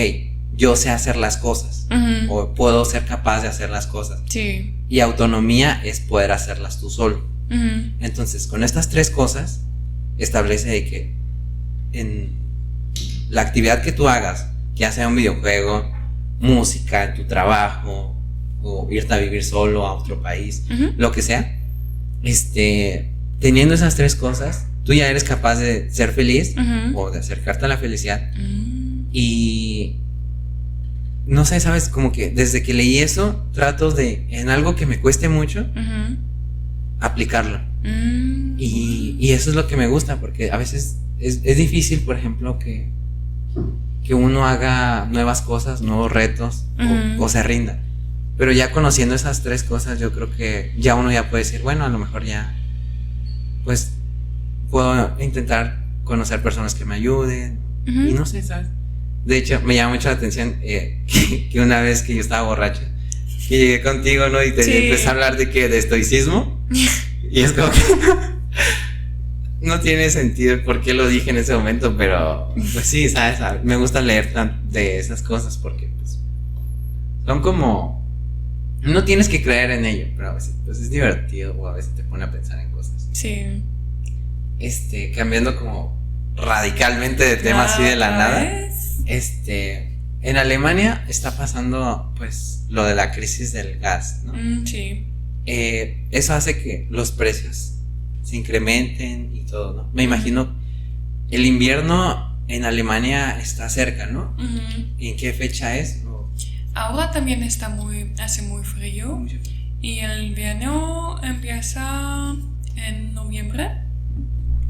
yo sé hacer las cosas, o puedo ser capaz de hacer las cosas. Sí. Y autonomía es poder hacerlas tú solo. Entonces, con estas 3 cosas, establece de que en la actividad que tú hagas, ya sea un videojuego, música, tu trabajo, o irte a vivir solo a otro país, lo que sea, teniendo esas 3 cosas, tú ya eres capaz de ser feliz o de acercarte a la felicidad. Y no sé, sabes, como que desde que leí eso, trato de, en algo que me cueste mucho, aplicarlo. Y eso es lo que me gusta, porque a veces es difícil, por ejemplo, que uno haga nuevas cosas, nuevos retos, o se rinda. Pero ya conociendo esas 3 cosas, yo creo que ya uno ya puede decir, bueno, a lo mejor ya, pues, puedo intentar conocer personas que me ayuden. Y no sé, ¿sabes? De hecho, me llama mucho la atención que una vez que yo estaba borracho, que llegué contigo, ¿no? Y te empecé a hablar de estoicismo. Y es como que no tiene sentido por qué lo dije en ese momento, pero pues sí, ¿sabes? Me gusta leer de esas cosas porque pues son como, no tienes que creer en ello, pero a veces pues es divertido, o a veces te pone a pensar en cosas. Sí. Cambiando como radicalmente de tema así de la nada. En Alemania está pasando pues lo de la crisis del gas, ¿no? Sí. Eso hace que los precios se incrementen y todo, ¿no? Me imagino el invierno en Alemania está cerca, ¿no? ¿En qué fecha es? Ahora también hace muy frío. Y el invierno empieza en noviembre,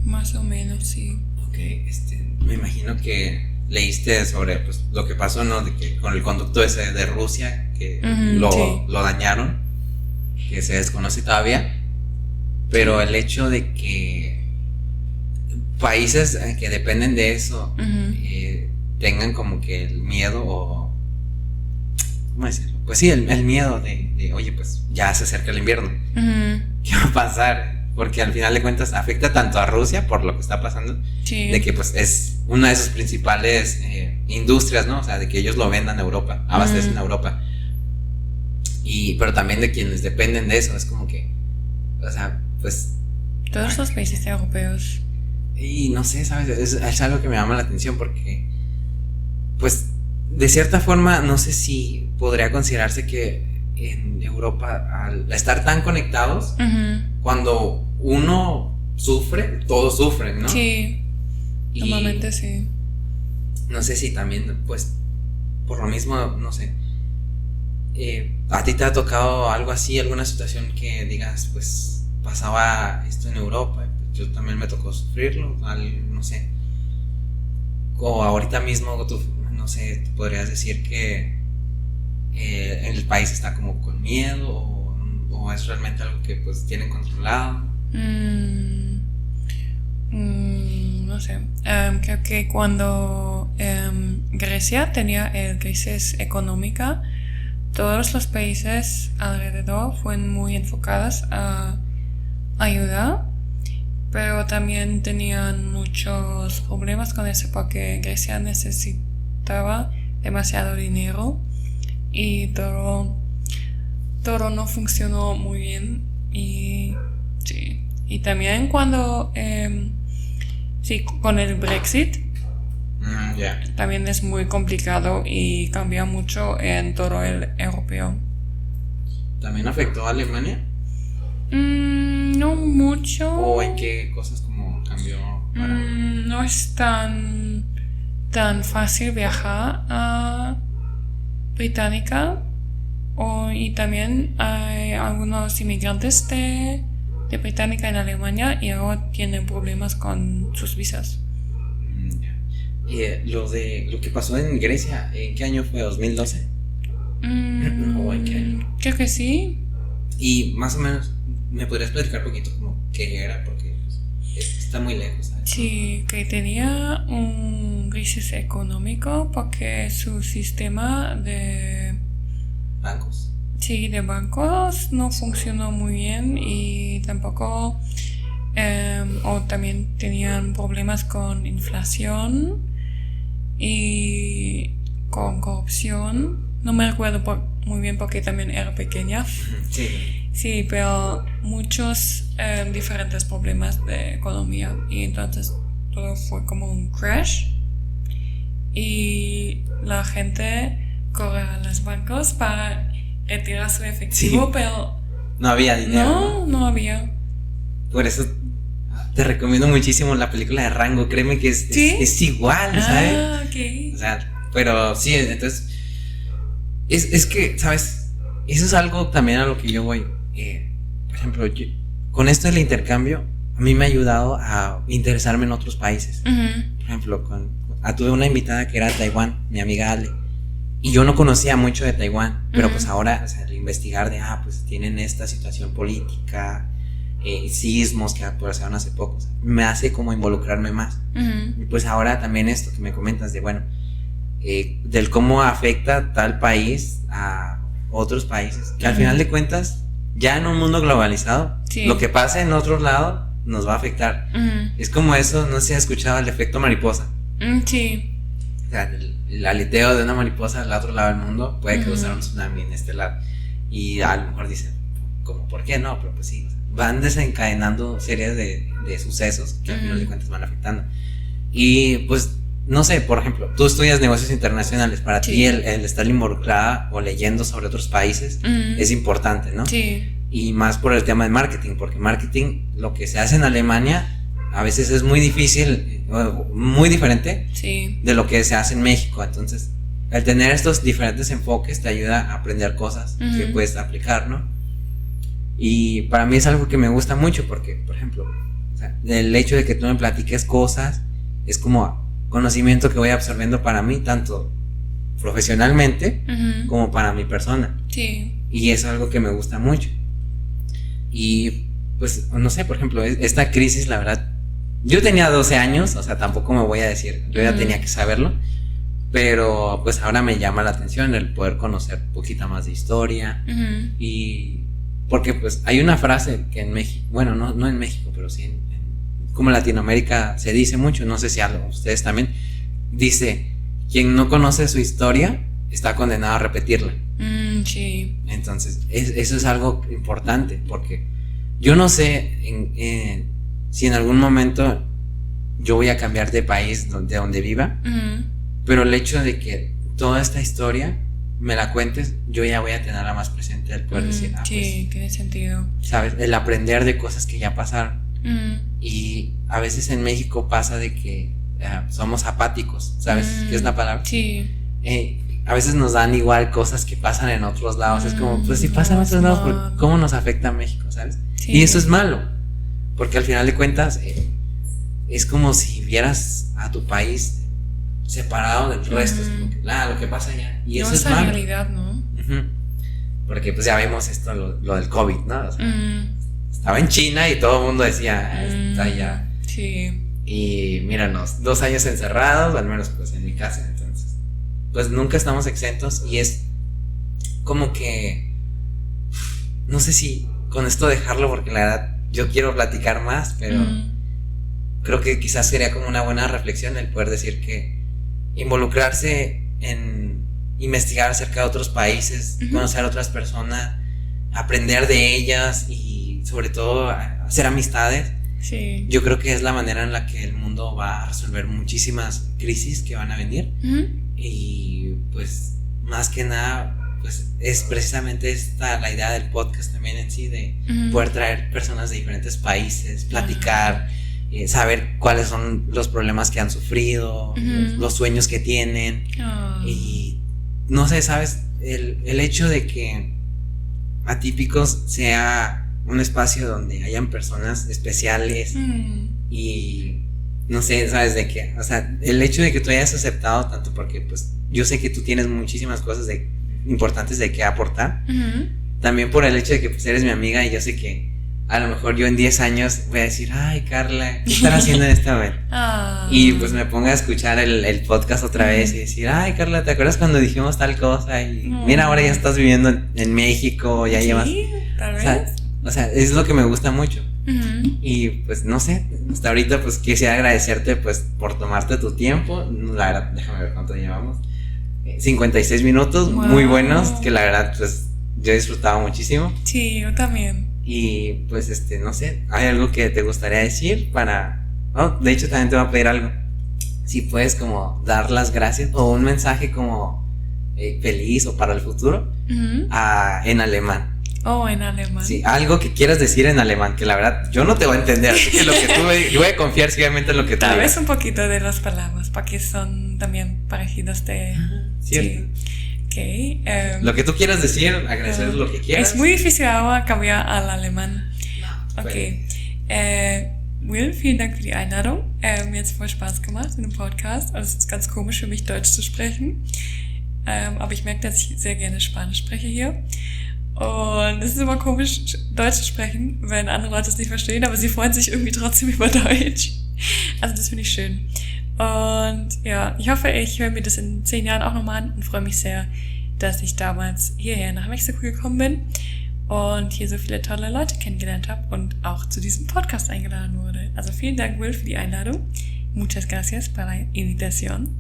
más o menos, sí. Ok, me imagino que leíste sobre pues, lo que pasó, ¿no? De que con el conducto ese de Rusia, que lo dañaron. que se desconoce todavía, pero el hecho de que países que dependen de eso tengan como que el miedo o, ¿cómo decirlo? Pues sí, el miedo de, oye, pues ya se acerca el invierno, ¿qué va a pasar? Porque al final de cuentas afecta tanto a Rusia por lo que está pasando, de que pues es una de sus principales industrias, ¿no? O sea, de que ellos lo vendan a Europa, abastecen a Europa. Pero también de quienes dependen de eso, es como que, o sea, pues... Todos los países europeos. Y no sé, ¿sabes? Es algo que me llama la atención porque, pues, de cierta forma, no sé si podría considerarse que en Europa, al estar tan conectados, cuando uno sufre, todos sufren, ¿no? Sí, normalmente sí. No sé si también, pues, por lo mismo, no sé. ¿A ti te ha tocado algo así, alguna situación que digas, pues, pasaba esto en Europa? Yo también me tocó sufrirlo, no sé. O ahorita mismo, tú, no sé, tú podrías decir que el país está como con miedo o es realmente algo que pues tienen controlado. No sé. Creo que cuando Grecia tenía crisis económica, todos los países alrededor fueron muy enfocados a ayudar, pero también tenían muchos problemas con eso porque Grecia necesitaba demasiado dinero y todo no funcionó muy bien. Y sí, y también cuando sí, con el Brexit también es muy complicado y cambia mucho en todo el europeo. ¿También afectó a Alemania? No mucho. ¿O en qué cosas como cambió? No es tan fácil viajar a Británica. Y también hay algunos inmigrantes de Británica en Alemania y ahora tienen problemas con sus visas. Lo que pasó en Grecia, ¿en qué año fue? ¿2012? ¿O en qué año? Creo que sí. Y más o menos, ¿me podrías platicar un poquito como qué era? Porque pues, está muy lejos, ¿sabes? Sí, que tenía un crisis económico porque su sistema de bancos. Sí, de bancos no funcionó muy bien y tampoco o también tenían problemas con inflación y con corrupción. No me recuerdo muy bien porque también era pequeña. Sí, pero muchos diferentes problemas de economía y entonces todo fue como un crash y la gente corre a los bancos para retirar su efectivo, pero no había dinero. No había. Por eso te recomiendo muchísimo la película de Rango. Créeme que es igual, ¿sabes? Okay. O sea, pero sí, entonces es que, ¿sabes? Eso es algo también a lo que yo voy. Por ejemplo, con esto del intercambio, a mí me ha ayudado a interesarme en otros países. Por ejemplo, tuve una invitada que era de Taiwán, mi amiga Ale. Y yo no conocía mucho de Taiwán, pero pues ahora, o sea, al investigar de, pues tienen esta situación política, sismos que pasaron hace poco, o sea, me hace como involucrarme más. Y pues ahora también esto que me comentas de, bueno, del cómo afecta tal país a otros países, que al final de cuentas, ya en un mundo globalizado, lo que pasa en otro lado nos va a afectar. Es como eso, no sé si has escuchado el efecto mariposa. Sí. O sea, el aleteo de una mariposa al otro lado del mundo puede causar un tsunami en este lado. Y a lo mejor dicen, como, ¿por qué no? Pero pues sí, van desencadenando series de sucesos que al final de cuentas van afectando. Y pues, no sé, por ejemplo, tú estudias negocios internacionales. Para ti el estar involucrada o leyendo sobre otros países es importante, ¿no? Sí. Y más por el tema de marketing, porque marketing, lo que se hace en Alemania a veces es muy difícil, muy diferente de lo que se hace en México. Entonces, el tener estos diferentes enfoques te ayuda a aprender cosas que puedes aplicar, ¿no? Y para mí es algo que me gusta mucho porque, por ejemplo, o sea, el hecho de que tú me platiques cosas es como conocimiento que voy absorbiendo para mí, tanto profesionalmente como para mi persona. Sí. Y es algo que me gusta mucho. Y pues, no sé, por ejemplo, esta crisis, la verdad, yo tenía 12 años, o sea, tampoco me voy a decir, yo ya tenía que saberlo, pero pues ahora me llama la atención el poder conocer un poquito más de historia. Y porque pues hay una frase que en México, bueno, no en México, pero sí como Latinoamérica se dice mucho, no sé si algo, ustedes también, dice, quien no conoce su historia está condenado a repetirla. Sí. Entonces, eso es algo importante, porque yo no sé si en algún momento yo voy a cambiar de país de donde viva, pero el hecho de que toda esta historia me la cuentes, yo ya voy a tenerla más presente, el poder decir, sí, pues, tiene sentido. ¿Sabes? El aprender de cosas que ya pasaron. Y a veces en México pasa de que somos apáticos, ¿sabes? ¿Qué es la palabra? Sí. A veces nos dan igual cosas que pasan en otros lados. Es como, pues si pasan en otros lados, ¿cómo nos afecta a México, ¿sabes? Sí. Y eso es malo, porque al final de cuentas es como si vieras a tu país separado del resto. Es como que, lo que pasa allá. Y eso es malo. No, realidad, ¿no? Porque pues ya vemos esto, lo del COVID, ¿no? O sea, estaba en China y todo el mundo decía, está allá. Sí. Y míranos, 2 años encerrados, al menos pues en mi casa, entonces pues nunca estamos exentos. Y es como que no sé si con esto dejarlo, porque la verdad yo quiero platicar más, pero creo que quizás sería como una buena reflexión el poder decir que involucrarse en investigar acerca de otros países, conocer a otras personas, aprender de ellas y sobre todo hacer amistades. Sí. Yo creo que es la manera en la que el mundo va a resolver muchísimas crisis que van a venir. Y pues más que nada pues es precisamente la idea del podcast también en sí, de poder traer personas de diferentes países, platicar, saber cuáles son los problemas que han sufrido, los sueños que tienen. Y no sé, sabes, el hecho de que Atípicos sea un espacio donde hayan personas especiales y no sé, sabes, de que, o sea, el hecho de que tú hayas aceptado tanto, porque pues yo sé que tú tienes muchísimas cosas importantes de qué aportar, también por el hecho de que pues eres mi amiga y yo sé que a lo mejor yo en 10 años voy a decir, ay Carla, ¿qué estás haciendo en esta vez? Y pues me ponga a escuchar el podcast otra vez y decir, ay Carla, ¿te acuerdas cuando dijimos tal cosa? Y mira, ahora ya estás viviendo en México, ya llevas... tal vez. O sea, es lo que me gusta mucho. Y pues no sé, hasta ahorita pues quisiera agradecerte pues por tomarte tu tiempo. La verdad, déjame ver cuánto llevamos. 56 minutos, muy buenos, que la verdad pues yo he disfrutado muchísimo. Sí, yo también. Y pues no sé, ¿hay algo que te gustaría decir para... de hecho también te voy a pedir algo. Si puedes como dar las gracias o un mensaje como feliz o para el futuro en alemán. En alemán. Sí, algo que quieras decir en alemán, que la verdad yo no te voy a entender, así que yo voy a confiar ciegamente en lo que tú digas. Tal vez un poquito de las palabras, porque son también parecidas de... Cierto. Sí. Okay, lo que tú quieras decir, agradecer lo que quieras. Es muy difícil ahora cambiar al alemán. No, okay. Will, vielen Dank für die Einladung. Mir hat es voll Spaß gemacht in dem Podcast. Also es ist ganz komisch für mich, Deutsch zu sprechen. Aber ich merke, dass ich sehr gerne Spanisch spreche hier. Und es ist immer komisch, Deutsch zu sprechen, wenn andere Leute es nicht verstehen, aber sie freuen sich irgendwie trotzdem über Deutsch. Also das finde ich schön. Und ja, ich hoffe, ich höre mir das in 10 Jahren auch nochmal an und freue mich sehr, dass ich damals hierher nach Mexiko gekommen bin und hier so viele tolle Leute kennengelernt habe und auch zu diesem Podcast eingeladen wurde. Also vielen Dank, Will, für die Einladung. Muchas gracias por la invitación.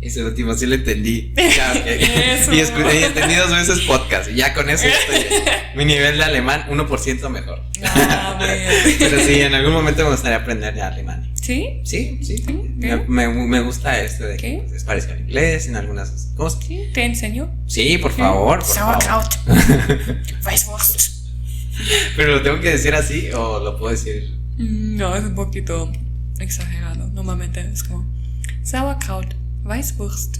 Ese último sí lo entendí. Ya, okay. Y entendí 2 veces podcast. Y ya con eso mi nivel de alemán 1% mejor. Pero sí, en algún momento me gustaría aprender ya alemán. ¿Sí? Sí. Me gusta esto de que es parecido al inglés en algunas cosas. ¿Sí? ¿Te enseño? Sí, por favor. Sauerkraut. Weißwurst. ¿Pero lo tengo que decir así o lo puedo decir? No, es un poquito exagerado. Normalmente es como Sauerkraut. Weißwurst.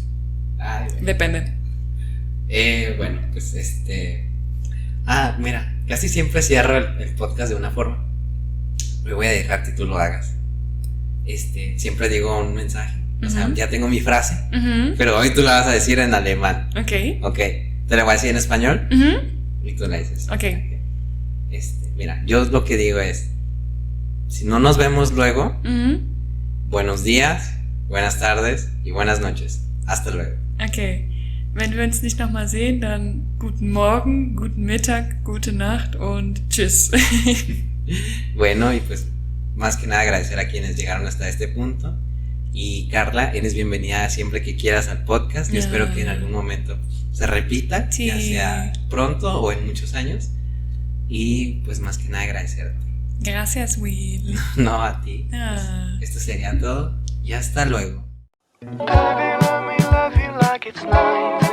Depende. Bueno, pues mira, casi siempre cierro el podcast de una forma. Me voy a dejar que tú lo hagas. Siempre digo un mensaje. O sea, ya tengo mi frase. Pero hoy tú la vas a decir en alemán. Ok. Te la voy a decir en español. Y tú la dices. Ok. Mira, yo lo que digo es, si no nos vemos luego, buenos días, buenas tardes y buenas noches. Hasta luego. Okay. Wenn wir uns nicht nochmal sehen, dann guten Morgen, guten Mittag, gute Nacht und tschüss. Bueno, y pues más que nada agradecer a quienes llegaron hasta este punto. Y Carla, eres bienvenida siempre que quieras al podcast. Yo espero que en algún momento se repita, sí, ya sea pronto o en muchos años. Y pues más que nada agradecerte. Gracias, Will. No, a ti. Esto sería todo y hasta luego. Baby, let me love you like it's 9.